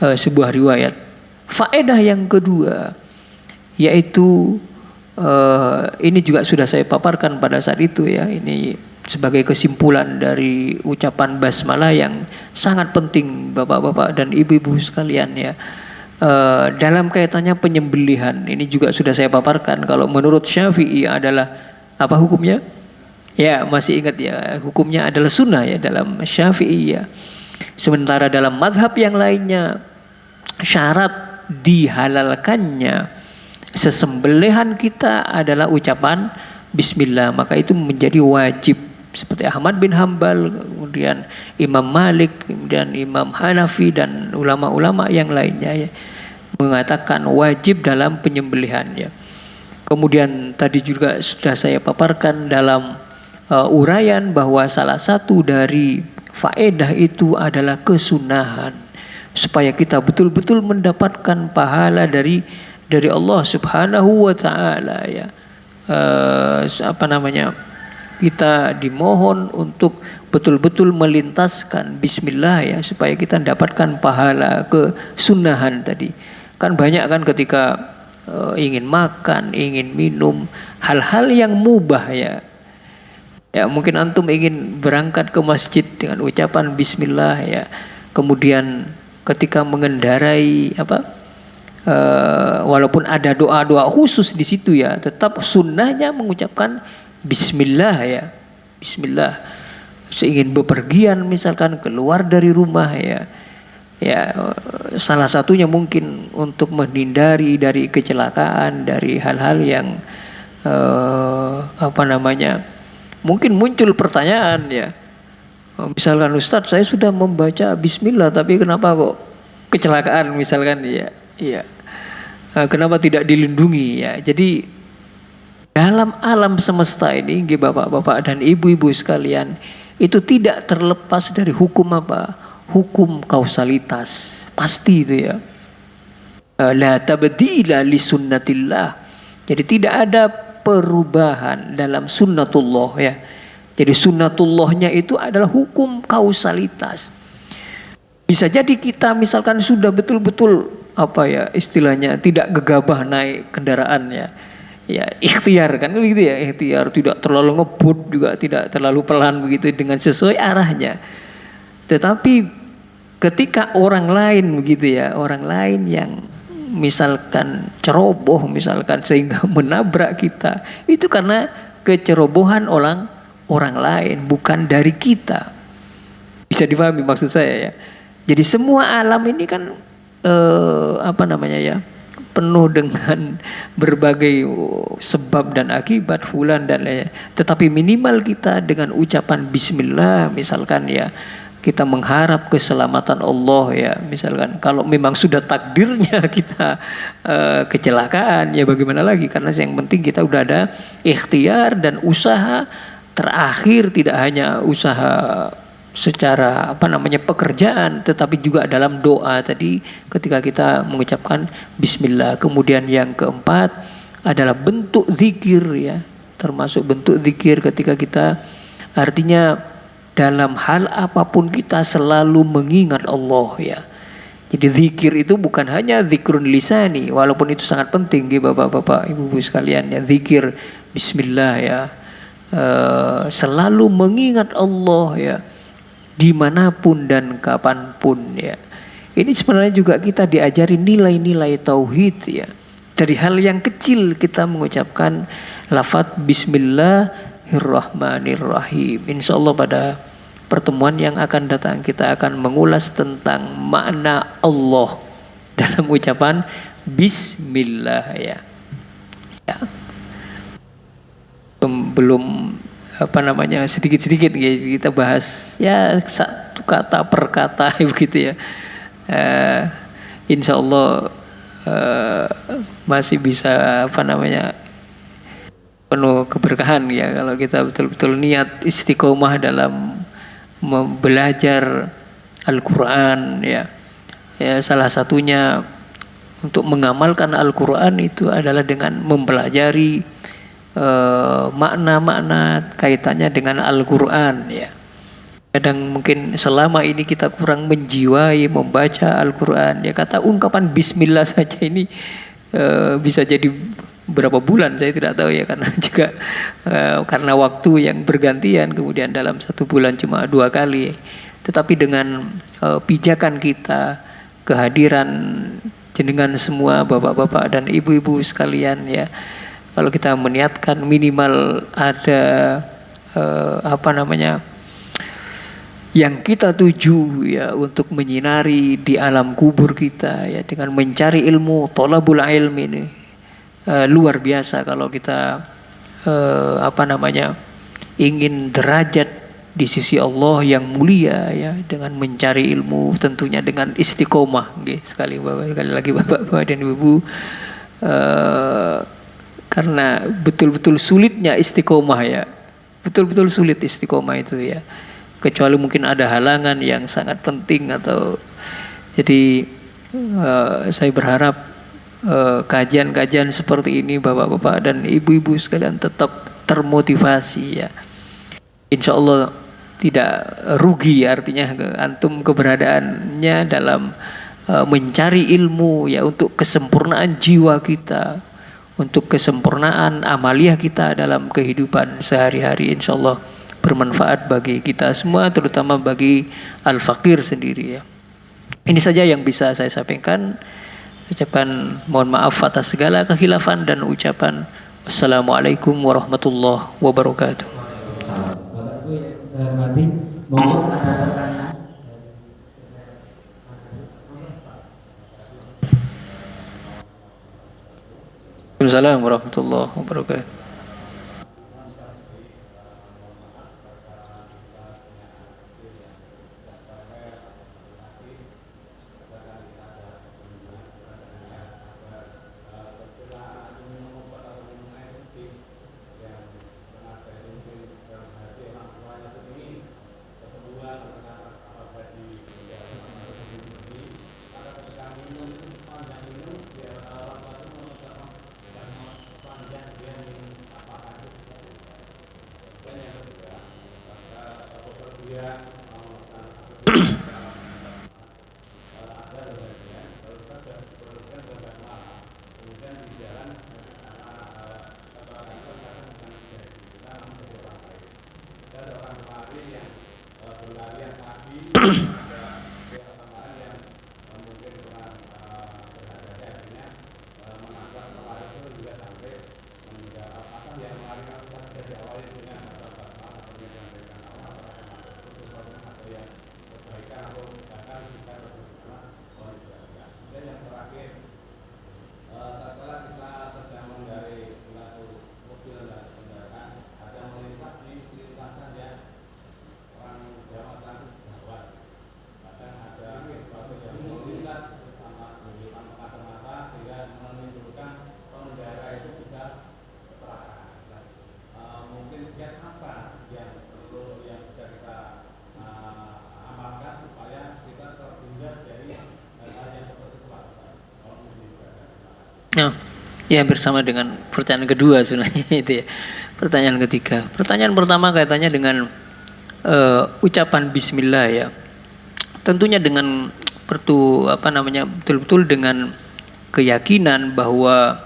sebuah riwayat. Faedah yang kedua yaitu ini juga sudah saya paparkan pada saat itu ya, ini sebagai kesimpulan dari ucapan basmalah yang sangat penting bapak-bapak dan ibu-ibu sekalian ya. Dalam kaitannya penyembelihan ini juga sudah saya paparkan. Kalau menurut Syafi'i adalah apa hukumnya? Ya masih ingat ya, hukumnya adalah sunnah ya dalam Syafi'i ya. Sementara dalam mazhab yang lainnya syarat dihalalkannya sesembelihan kita adalah ucapan bismillah, maka itu menjadi wajib. Seperti Ahmad bin Hambal, kemudian Imam Malik, kemudian Imam Hanafi dan ulama-ulama yang lainnya ya, mengatakan wajib dalam penyembelihan ya. Kemudian tadi juga sudah saya paparkan dalam uraian bahwa salah satu dari faedah itu adalah kesunahan, supaya kita betul-betul mendapatkan pahala dari Allah Subhanahu wa taala ya. Kita dimohon untuk betul-betul melintaskan bismillah ya, supaya kita mendapatkan pahala kesunahan tadi. Kan banyak kan ketika ingin makan, ingin minum, hal-hal yang mubah ya. Ya mungkin antum ingin berangkat ke masjid dengan ucapan bismillah ya. Kemudian ketika mengendarai walaupun ada doa-doa khusus di situ ya, tetap sunnahnya mengucapkan bismillah ya. Bismillah. Seingin bepergian misalkan keluar dari rumah ya. Ya salah satunya mungkin untuk menghindari dari kecelakaan, dari hal-hal yang mungkin muncul pertanyaan ya. Misalkan Ustadz, saya sudah membaca bismillah tapi kenapa kok kecelakaan misalkan ya. Iya. Kenapa tidak dilindungi ya. Jadi dalam alam semesta ini bapak-bapak dan ibu-ibu sekalian, itu tidak terlepas dari hukum apa? Hukum kausalitas. Pasti itu ya. La tabdila li sunnatillah. Jadi tidak ada perubahan dalam sunnatullah ya. Jadi sunnatullahnya itu adalah hukum kausalitas. Bisa jadi kita misalkan sudah betul-betul istilahnya tidak gegabah naik kendaraan ya. Ya ikhtiar kan begitu ya, ikhtiar tidak terlalu ngebut juga tidak terlalu pelan begitu dengan sesuai arahnya. Tetapi ketika orang lain begitu ya, orang lain yang misalkan ceroboh misalkan sehingga menabrak kita, itu karena kecerobohan orang lain, bukan dari kita. Bisa dipahami maksud saya ya. Jadi semua alam ini kan penuh dengan berbagai sebab dan akibat fulan dan lainnya. Tetapi minimal kita dengan ucapan bismillah misalkan ya, kita mengharap keselamatan Allah ya. Misalkan kalau memang sudah takdirnya kita kecelakaan ya bagaimana lagi, karena yang penting kita udah ada ikhtiar dan usaha terakhir, tidak hanya usaha secara pekerjaan, tetapi juga dalam doa tadi ketika kita mengucapkan bismillah. Kemudian yang keempat adalah bentuk zikir ya, termasuk bentuk zikir ketika kita, artinya dalam hal apapun kita selalu mengingat Allah ya. Jadi zikir itu bukan hanya zikrun lisani, walaupun itu sangat penting ya bapak-bapak, ibu-ibu sekalian ya, zikir bismillah ya, selalu mengingat Allah ya, dimanapun dan kapanpun ya. Ini sebenarnya juga kita diajari nilai-nilai tauhid ya. Dari hal yang kecil kita mengucapkan lafaz bismillahirrahmanirrahim. Insya Allah pada pertemuan yang akan datang kita akan mengulas tentang makna Allah dalam ucapan bismillah ya. Ya. Belum sedikit-sedikit kita bahas ya satu kata per kata begitu ya. Insya Allah masih bisa penuh keberkahan ya kalau kita betul-betul niat istiqomah dalam belajar Al-Quran ya. Ya salah satunya untuk mengamalkan Al-Quran itu adalah dengan mempelajari makna-makna kaitannya dengan Al-Quran ya. Kadang mungkin selama ini kita kurang menjiwai membaca Al-Quran ya, kata ungkapan bismillah saja ini bisa jadi berapa bulan saya tidak tahu ya, karena juga karena waktu yang bergantian, kemudian dalam satu bulan cuma 2 kali. Tetapi dengan pijakan kita, kehadiran jenengan semua bapak-bapak dan ibu-ibu sekalian ya, kalau kita meniatkan minimal ada yang kita tuju ya untuk menyinari di alam kubur kita ya, dengan mencari ilmu, thalabul ilmi ini luar biasa kalau kita ingin derajat di sisi Allah yang mulia ya, dengan mencari ilmu tentunya dengan istiqomah sekali lagi bapak-bapak dan ibu, karena betul-betul sulitnya istiqomah ya, betul-betul sulit istiqomah itu ya, kecuali mungkin ada halangan yang sangat penting atau jadi saya berharap kajian-kajian seperti ini bapak-bapak dan ibu-ibu sekalian tetap termotivasi ya. Insya Allah tidak rugi artinya antum keberadaannya dalam mencari ilmu ya, untuk kesempurnaan jiwa kita, untuk kesempurnaan amaliyah kita dalam kehidupan sehari-hari. Insya Allah bermanfaat bagi kita semua, terutama bagi al-fakir sendiri ya. Ini saja yang bisa saya sampaikan. Ucapan mohon maaf atas segala kekhilafan dan ucapan wassalamualaikum warahmatullahi wabarakatuh. Bapak Ibu yang saya hormati, mohon ada pertanyaan. Waalaikumsalam warahmatullahi wabarakatuh. Nah, Ya, bersama dengan pertanyaan kedua sebenarnya itu ya. Pertanyaan ketiga. Pertanyaan pertama kaitannya dengan ucapan bismillah ya. Tentunya dengan betul-betul dengan keyakinan bahwa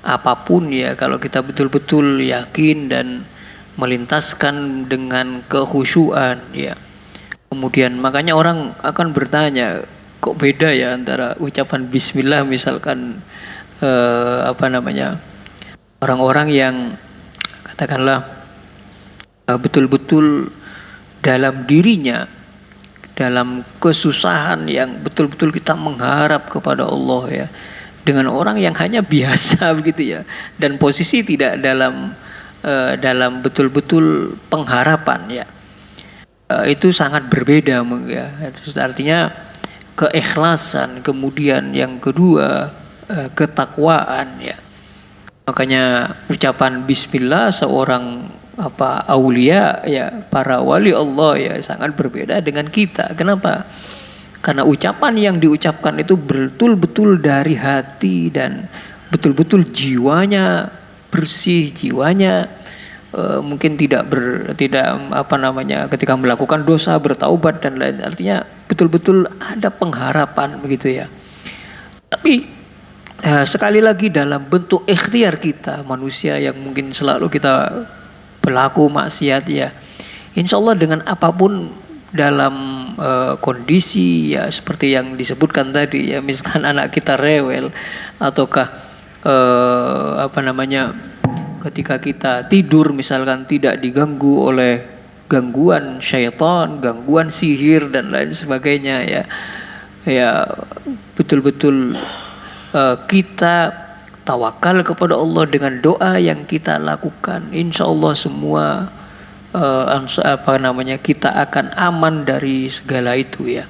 apapun ya, kalau kita betul-betul yakin dan melintaskan dengan kekhusyuan ya. Kemudian makanya orang akan bertanya, kok beda ya antara ucapan bismillah misalkan orang-orang yang katakanlah betul-betul dalam dirinya, dalam kesusahan yang betul-betul kita mengharap kepada Allah ya, dengan orang yang hanya biasa begitu ya, dan posisi tidak dalam betul-betul pengharapan ya, itu sangat berbeda ya. Terus artinya keikhlasan, kemudian yang kedua ketakwaan ya. Makanya ucapan bismillah seorang aulia ya, para wali Allah ya, sangat berbeda dengan kita. Kenapa? Karena ucapan yang diucapkan itu betul-betul dari hati dan betul-betul jiwanya bersih, jiwanya mungkin tidak ketika melakukan dosa bertaubat dan lain, artinya betul-betul ada pengharapan begitu ya. Tapi sekali lagi dalam bentuk ikhtiar kita manusia yang mungkin selalu kita pelaku maksiat ya, insya Allah dengan apapun dalam kondisi ya seperti yang disebutkan tadi ya, misalkan anak kita rewel ataukah ketika kita tidur misalkan tidak diganggu oleh gangguan syaitan, gangguan sihir dan lain sebagainya ya, ya betul-betul kita tawakal kepada Allah dengan doa yang kita lakukan, insya Allah semua kita akan aman dari segala itu ya.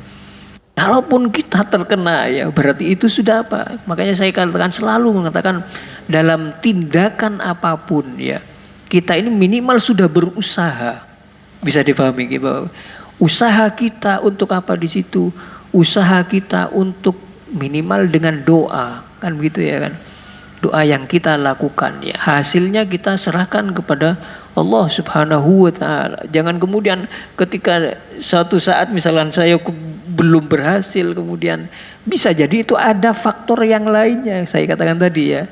Kalaupun kita terkena ya, berarti itu sudah apa? Makanya saya selalu mengatakan dalam tindakan apapun ya, kita ini minimal sudah berusaha. Bisa dipahami gitu. Usaha kita untuk apa di situ? Usaha kita untuk minimal dengan doa, kan begitu ya kan? Doa yang kita lakukan ya, hasilnya kita serahkan kepada Allah Subhanahu wa taala. Jangan kemudian ketika suatu saat misalkan saya belum berhasil, kemudian bisa jadi itu ada faktor yang lainnya. Saya katakan tadi ya,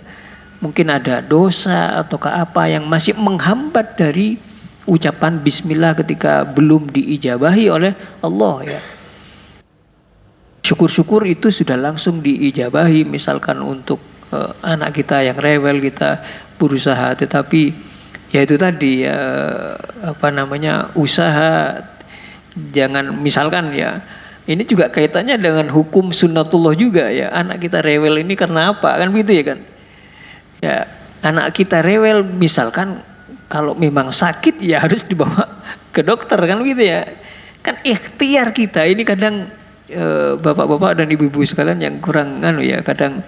mungkin ada dosa ataukah apa yang masih menghambat dari ucapan bismillah ketika belum diijabahi oleh Allah ya. Syukur-syukur itu sudah langsung diijabahi, misalkan untuk anak kita yang rewel kita berusaha, tetapi ya itu tadi usaha, jangan misalkan ya, ini juga kaitannya dengan hukum sunnatullah juga ya, anak kita rewel ini karena apa kan begitu ya kan ya. Anak kita rewel misalkan kalau memang sakit ya harus dibawa ke dokter kan begitu ya kan. Ikhtiar kita ini kadang bapak-bapak dan ibu-ibu sekalian yang kurang kadang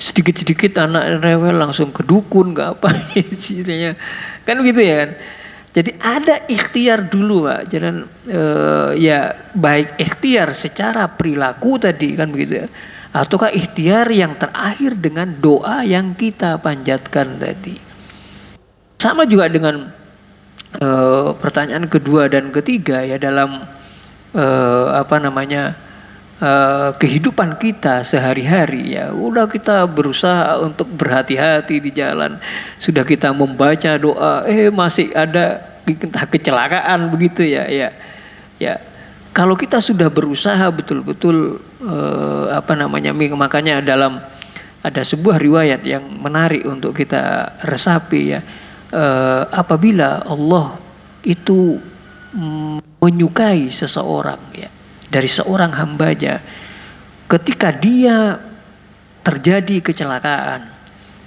sedikit-sedikit anak rewel langsung ke dukun ke apa istilahnya kan begitu ya kan. Jadi ada ikhtiar dulu Pak, jangan ya baik ikhtiar secara perilaku tadi kan begitu ya, ataukah ikhtiar yang terakhir dengan doa yang kita panjatkan tadi. Sama juga dengan pertanyaan kedua dan ketiga ya, dalam kehidupan kita sehari-hari ya, udah kita berusaha untuk berhati-hati di jalan, sudah kita membaca doa, masih ada kecelakaan begitu ya, kalau kita sudah berusaha betul-betul makanya ada sebuah riwayat yang menarik untuk kita resapi ya, apabila Allah itu menyukai seseorang ya, dari seorang hambanya, ketika dia terjadi kecelakaan,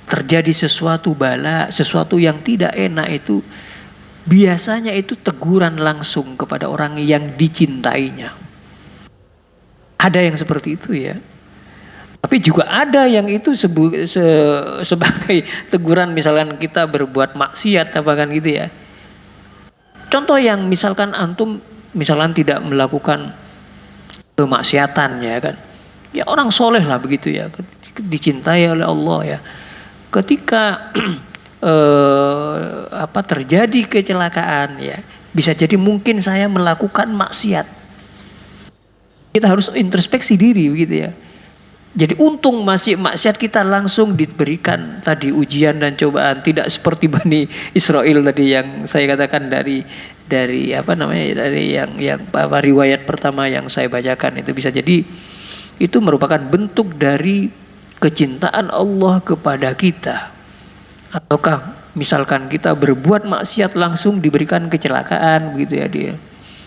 terjadi sesuatu bala, sesuatu yang tidak enak, itu biasanya itu teguran langsung kepada orang yang dicintainya. Ada yang seperti itu ya. Tapi juga ada yang itu sebagai teguran, misalkan kita berbuat maksiat apa kan gitu ya. Contoh yang misalkan antum misalkan tidak melakukan kemaksiatan ya kan, ya orang soleh lah begitu ya, dicintai oleh Allah ya, ketika terjadi kecelakaan ya, bisa jadi mungkin saya melakukan maksiat. Kita harus introspeksi diri begitu ya. Jadi untung masih maksiat kita langsung diberikan tadi ujian dan cobaan, tidak seperti Bani Israel tadi yang saya katakan dari riwayat pertama yang saya bacakan. Itu bisa jadi itu merupakan bentuk dari kecintaan Allah kepada kita. Ataukah misalkan kita berbuat maksiat langsung diberikan kecelakaan begitu ya dia.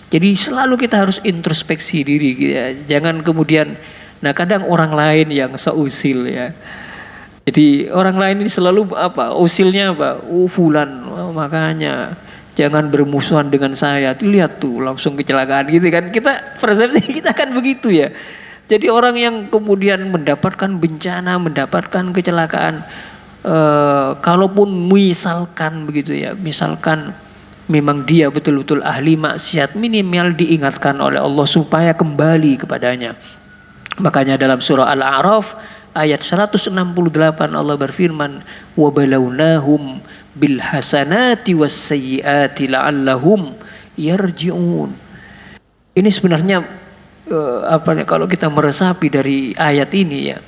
Jadi selalu kita harus introspeksi diri gitu ya. Jangan kemudian kadang orang lain yang seusil ya. Jadi orang lain ini selalu usilnya fulan, makanya jangan bermusuhan dengan saya. Lihat tuh langsung kecelakaan gitu kan. Kita persepsi kita kan begitu ya. Jadi orang yang kemudian mendapatkan bencana, mendapatkan kecelakaan, kalaupun misalkan begitu ya, misalkan memang dia betul-betul ahli maksiat, minimal diingatkan oleh Allah supaya kembali kepadanya. Makanya dalam surah Al-A'raf ayat 168 Allah berfirman, wa balawnahum bil hasanati was sayyiati la'allahum yarji'un. Ini sebenarnya kalau kita meresapi dari ayat ini ya,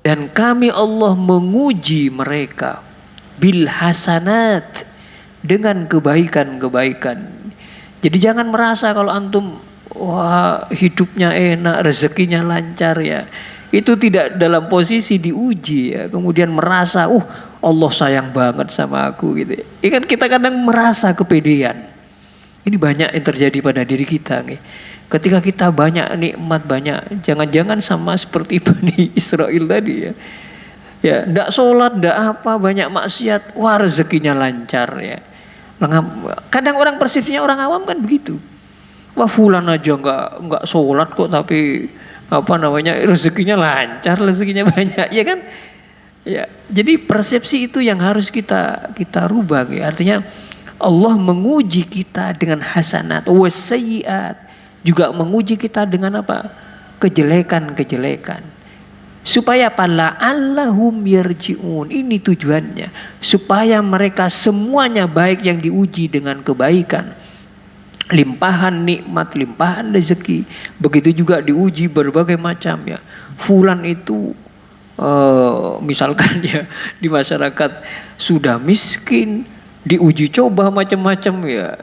dan kami Allah menguji mereka bil hasanat, dengan kebaikan-kebaikan. Jadi jangan merasa kalau antum wah hidupnya enak, rezekinya lancar ya, itu tidak dalam posisi diuji ya, kemudian merasa Allah sayang banget sama aku gitu. Ini kan kita kadang merasa kepedean. Ini banyak yang terjadi pada diri kita nih. Ketika kita banyak nikmat, banyak, jangan-jangan sama seperti Bani Israel tadi ya. Ya, ndak sholat, ndak apa, banyak maksiat, wah rezekinya lancar ya. Kadang orang persepsinya orang awam kan begitu. Wah fulan aja nggak sholat kok, tapi rezekinya lancar, rezekinya banyak, ya kan? Ya, jadi persepsi itu yang harus kita rubah ya. Artinya Allah menguji kita dengan hasanat, wasayyiat, juga menguji kita dengan kejelekan-kejelekan. Supaya la'allahum yarji'un. Ini tujuannya, supaya mereka semuanya baik yang diuji dengan kebaikan, limpahan nikmat, limpahan rezeki. Begitu juga diuji berbagai macam ya. Fulan itu misalkan ya di masyarakat sudah miskin, diuji coba macam-macam ya.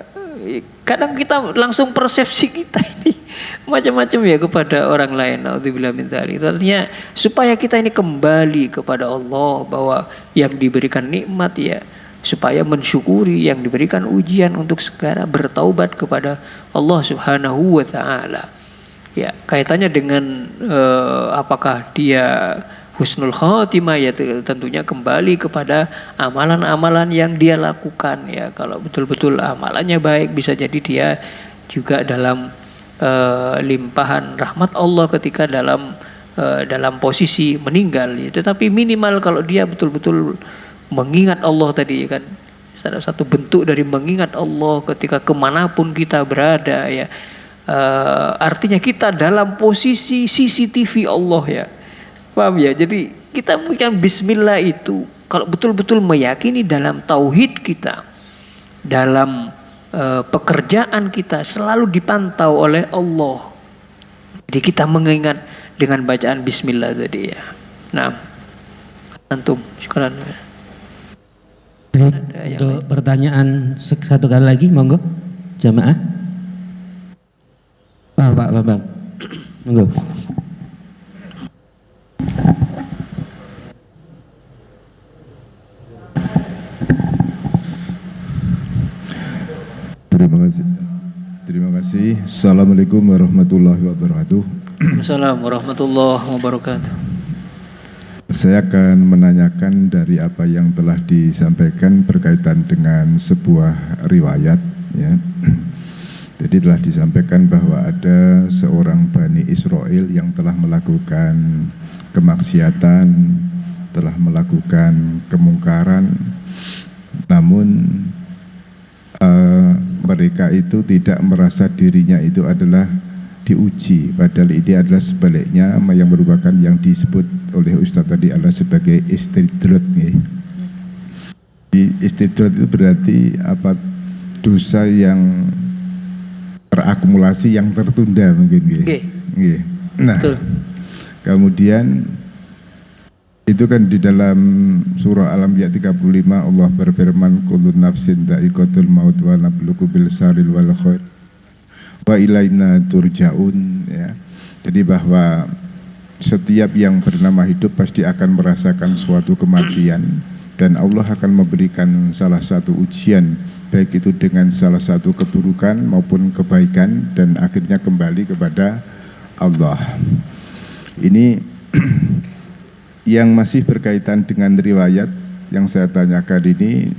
Kadang kita langsung persepsi kita ini macam-macam ya kepada orang lain. Naudzubillah min dzalik. Artinya supaya kita ini kembali kepada Allah, bahwa yang diberikan nikmat ya supaya mensyukuri, yang diberikan ujian untuk segera bertaubat kepada Allah Subhanahu wa taala. Ya, kaitannya dengan apakah dia husnul khatimah ya, tentunya kembali kepada amalan-amalan yang dia lakukan ya. Kalau betul-betul amalannya baik, bisa jadi dia juga dalam limpahan rahmat Allah ketika dalam posisi meninggal ya. Tetapi minimal kalau dia betul-betul mengingat Allah tadi kan, salah satu bentuk dari mengingat Allah ketika kemanapun kita berada ya, artinya kita dalam posisi CCTV Allah ya. Paham ya? Jadi kita punya bismillah itu kalau betul-betul meyakini dalam tauhid kita, dalam pekerjaan kita selalu dipantau oleh Allah. Jadi kita mengingat dengan bacaan bismillah tadi ya. Nah, antum, syukran. Baik, untuk pertanyaan satu kali lagi, monggo jamaah. Pak Bambang, monggo. Terima kasih. Assalamualaikum warahmatullahi wabarakatuh. Assalamualaikum warahmatullahi wabarakatuh. Saya akan menanyakan dari apa yang telah disampaikan berkaitan dengan sebuah riwayat ya. Jadi telah disampaikan bahwa ada seorang Bani Israel yang telah melakukan kemaksiatan, telah melakukan kemungkaran, namun mereka itu tidak merasa dirinya itu adalah diuji, padahal ini adalah sebaliknya yang merupakan yang disebut oleh Ustadz tadi adalah sebagai istidrat. Istidrat itu berarti apa, dosa yang terakumulasi yang tertunda mungkin. Nah, betul. Kemudian itu kan di dalam surah Al-Anbiya 35 Allah berfirman kullu nafsin dha'iqatul maut wa nabluukum bil syarri wal khair wa ilaina turja'un, ya. Jadi bahwa setiap yang bernama hidup pasti akan merasakan suatu kematian, dan Allah akan memberikan salah satu ujian, baik itu dengan salah satu keburukan maupun kebaikan, dan akhirnya kembali kepada Allah. Ini yang masih berkaitan dengan riwayat yang saya tanyakan ini,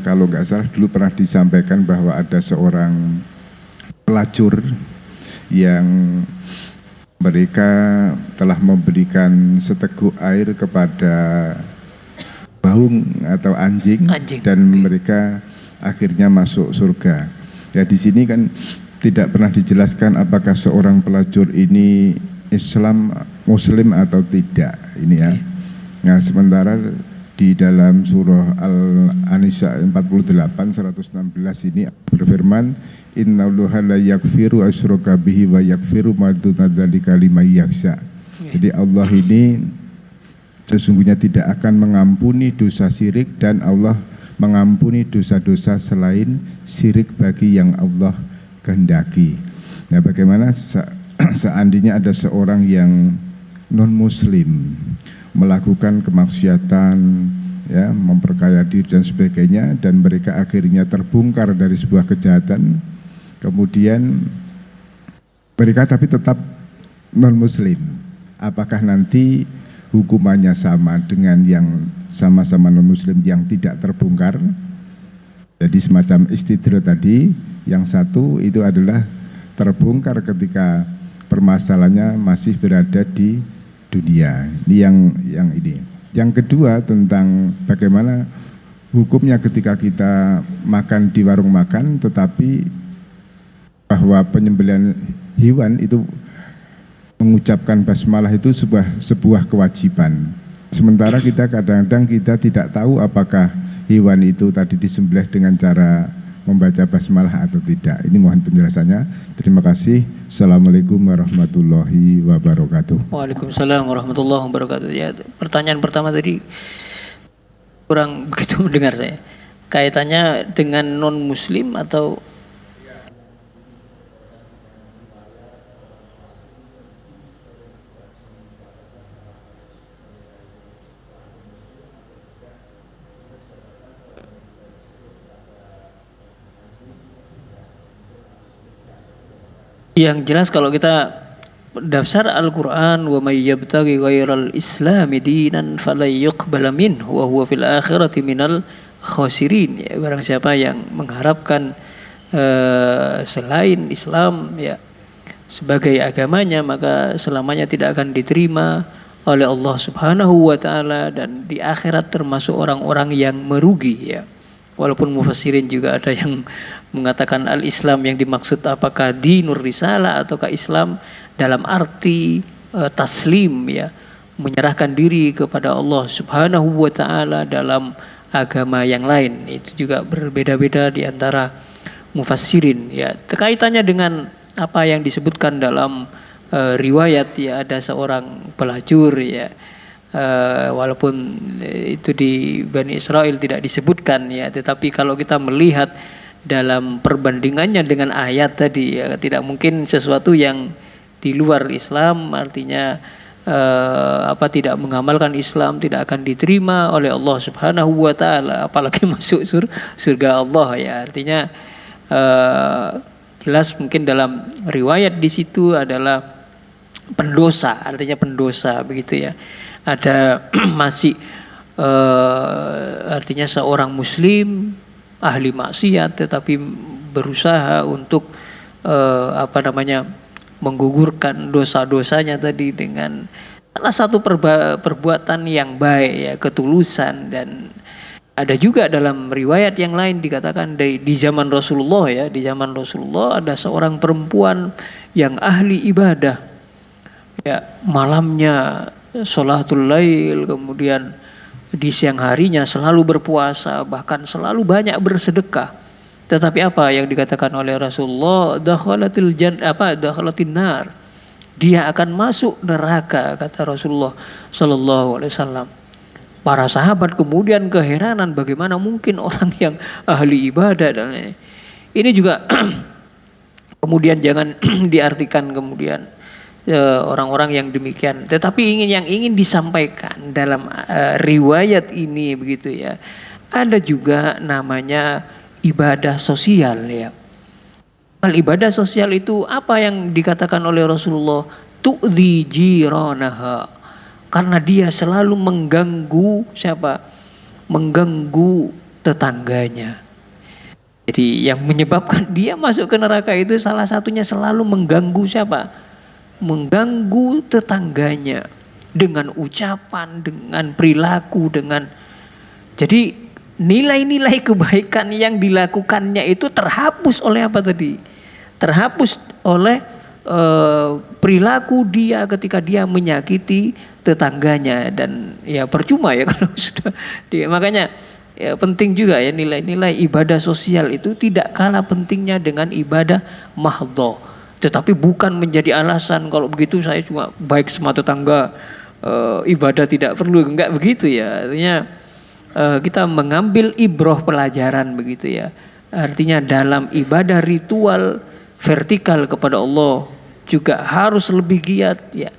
kalau nggak salah dulu pernah disampaikan bahwa ada seorang pelacur yang mereka telah memberikan seteguk air kepada baung atau anjing. Dan mereka akhirnya masuk surga. Ya, di sini kan tidak pernah dijelaskan apakah seorang pelacur ini Islam, Muslim atau tidak, ini ya. Nah, sementara di dalam surah Al-Anisa 48 116 ini berfirman innallaha la yaghfiru asyraka bihi wa yaghfiru ma duna dzalika liman yakhsha. Jadi Allah ini sesungguhnya tidak akan mengampuni dosa syirik, dan Allah mengampuni dosa-dosa selain syirik bagi yang Allah kehendaki. Nah, bagaimana seandainya ada seorang yang non-muslim melakukan kemaksiatan, ya, memperkaya diri dan sebagainya, dan mereka akhirnya terbongkar dari sebuah kejahatan, kemudian mereka tapi tetap non-muslim, apakah nanti hukumannya sama dengan yang sama-sama non-muslim yang tidak terbongkar? Jadi semacam istidrak tadi, yang satu itu adalah terbongkar ketika permasalahannya masih berada di dunia. Ini yang ini. Yang kedua tentang bagaimana hukumnya ketika kita makan di warung makan, tetapi bahwa penyembelihan hewan itu mengucapkan basmalah itu sebuah kewajiban. Sementara kita kadang-kadang kita tidak tahu apakah hewan itu tadi disembelih dengan cara membaca basmalah atau tidak. Ini mohon penjelasannya. Terima kasih. Assalamualaikum warahmatullahi wabarakatuh. Waalaikumsalam warahmatullahi wabarakatuh. Ya, pertanyaan pertama tadi kurang begitu mendengar saya. Kaitannya dengan non-muslim atau yang jelas kalau kita daftar Al-Quran, wa may yabtaghi ghairal islami dinan falan yuqbala minhu wa huwa fil akhirati minal khasirin. Ya, barang siapa yang mengharapkan selain Islam, ya, sebagai agamanya, maka selamanya tidak akan diterima oleh Allah Subhanahu wa taala, dan di akhirat termasuk orang-orang yang merugi, ya. Walaupun mufassirin juga ada yang mengatakan al-Islam yang dimaksud apakah dinur risalah ataukah Islam dalam arti taslim, ya, menyerahkan diri kepada Allah Subhanahu wa taala dalam agama yang lain. Itu juga berbeda-beda di antara mufassirin, ya. Kaitannya dengan apa yang disebutkan dalam riwayat, ya, ada seorang pelacur, ya. Walaupun itu di Bani Israel tidak disebutkan, ya, tetapi kalau kita melihat dalam perbandingannya dengan ayat tadi, ya, tidak mungkin sesuatu yang di luar Islam, artinya tidak mengamalkan Islam tidak akan diterima oleh Allah Subhanahu wa taala, apalagi masuk surga Allah, ya. Artinya jelas mungkin dalam riwayat di situ adalah pendosa, artinya pendosa begitu, ya. Ada masih artinya seorang muslim ahli maksiat tetapi berusaha untuk menggugurkan dosa-dosanya tadi dengan salah satu perbuatan yang baik, ya, ketulusan, dan Ada juga dalam riwayat yang lain dikatakan di zaman Rasulullah ya, di zaman Rasulullah ada seorang perempuan yang ahli ibadah. Ya, malamnya sholatul lail, kemudian di siang harinya selalu berpuasa, bahkan selalu banyak bersedekah. Tetapi apa yang dikatakan oleh Rasulullah, dakhalatin nar. Dia akan masuk neraka, kata Rasulullah sallallahu alaihi wasallam. Para sahabat kemudian keheranan bagaimana mungkin orang yang ahli ibadah dan lain-lain. Ini juga kemudian jangan diartikan kemudian orang-orang yang demikian. Tetapi yang ingin disampaikan dalam riwayat ini begitu ya. Ada juga namanya ibadah sosial ya. Ibadah sosial itu apa yang dikatakan oleh Rasulullah? Tu'dhi jiranaha. Karena dia selalu mengganggu siapa? Mengganggu tetangganya. Jadi yang menyebabkan dia masuk ke neraka itu salah satunya selalu mengganggu siapa? Mengganggu tetangganya dengan ucapan, dengan perilaku, dengan jadi nilai-nilai kebaikan yang dilakukannya itu terhapus oleh apa tadi? Terhapus oleh perilaku dia ketika dia menyakiti tetangganya dan ya percuma ya kalau sudah dia, makanya ya penting juga ya nilai-nilai ibadah sosial itu tidak kalah pentingnya dengan ibadah mahdhah. Tetapi bukan menjadi alasan kalau begitu saya cuma baik sama tetangga, ibadah tidak perlu, enggak begitu ya. Artinya kita mengambil ibroh pelajaran begitu ya. Artinya dalam ibadah ritual vertikal kepada Allah juga harus lebih giat ya.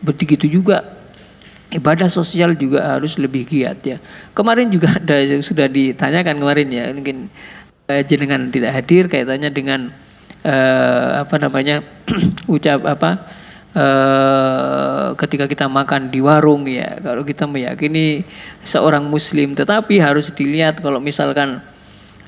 Begitu juga ibadah sosial juga harus lebih giat ya. Kemarin juga ada sudah ditanyakan kemarin ya, mungkin jenengan tidak hadir kaitannya dengan ketika kita makan di warung ya, kalau kita meyakini seorang muslim, tetapi harus dilihat kalau misalkan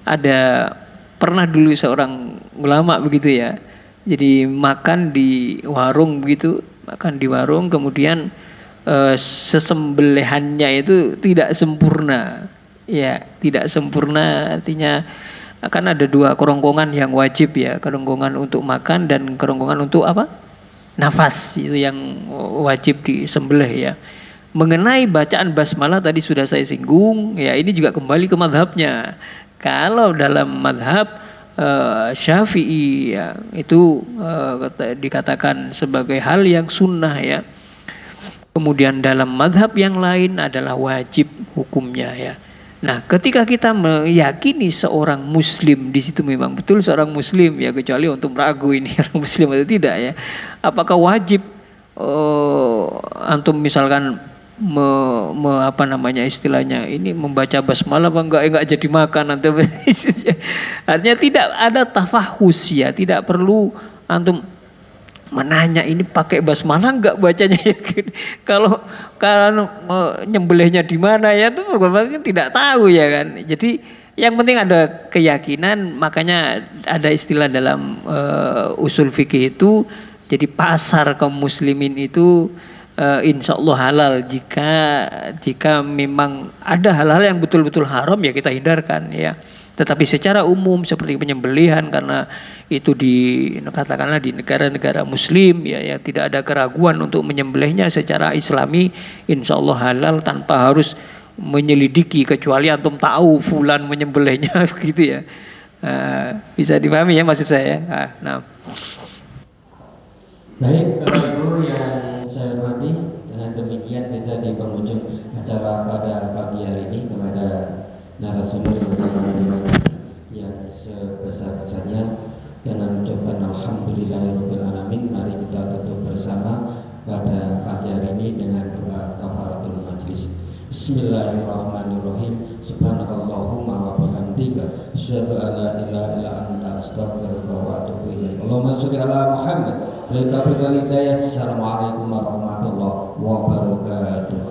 ada pernah dulu seorang ulama begitu ya, jadi makan di warung begitu, makan di warung kemudian sesembelihannya itu tidak sempurna ya, tidak sempurna. Artinya akan ada dua kerongkongan yang wajib ya, kerongkongan untuk makan dan kerongkongan untuk apa? Nafas, itu yang wajib disembelih ya. Mengenai bacaan basmalah tadi sudah saya singgung ya, ini juga kembali ke mazhabnya. Kalau dalam mazhab Syafi'i ya, itu dikatakan sebagai hal yang sunnah ya. Kemudian dalam mazhab yang lain adalah wajib hukumnya ya. Nah, ketika kita meyakini seorang muslim, di situ memang betul seorang muslim ya, kecuali untuk meragu ini orang muslim atau tidak ya. Apakah wajib antum misalkan istilahnya ini membaca basmalah apa enggak jadi makan atau artinya tidak ada tafahus ya, tidak perlu antum menanya ini pakai basmalah enggak bacanya ya. Kalau nyembelihnya di mana ya, itu kan tidak tahu ya kan. Jadi yang penting ada keyakinan, makanya ada istilah dalam usul fikih itu, jadi pasar kaum muslimin itu insya Allah halal jika memang ada hal-hal yang betul-betul haram ya kita hindarkan ya. Tetapi secara umum seperti penyembelihan, karena itu katakanlah di negara-negara muslim ya, yang tidak ada keraguan untuk menyembelihnya secara islami, insya Allah halal tanpa harus menyelidiki, kecuali antum tahu fulan menyembelihnya begitu ya. Bisa dipahami ya maksud saya. Nah. Baik, Bapak Ibu yang saya hormati, dengan demikian kita di penghujung acara pada pagi hari ini, kepada narasumber sebagaimana yang sebesar-besarnya dengan ucapan alhamdulillahirabbil alamin, mari kita tutup bersama pada pagi hari ini dengan doa kafaratul majlis. Bismillahirrahmanirrahim. Subhanakallahumma wa bihamdika asyhadu an la ilaha illa anta astaghfiruka wa atubu ilaik. Allahumma shalli ala Muhammad. Assalamualaikum warahmatullahi wabarakatuh.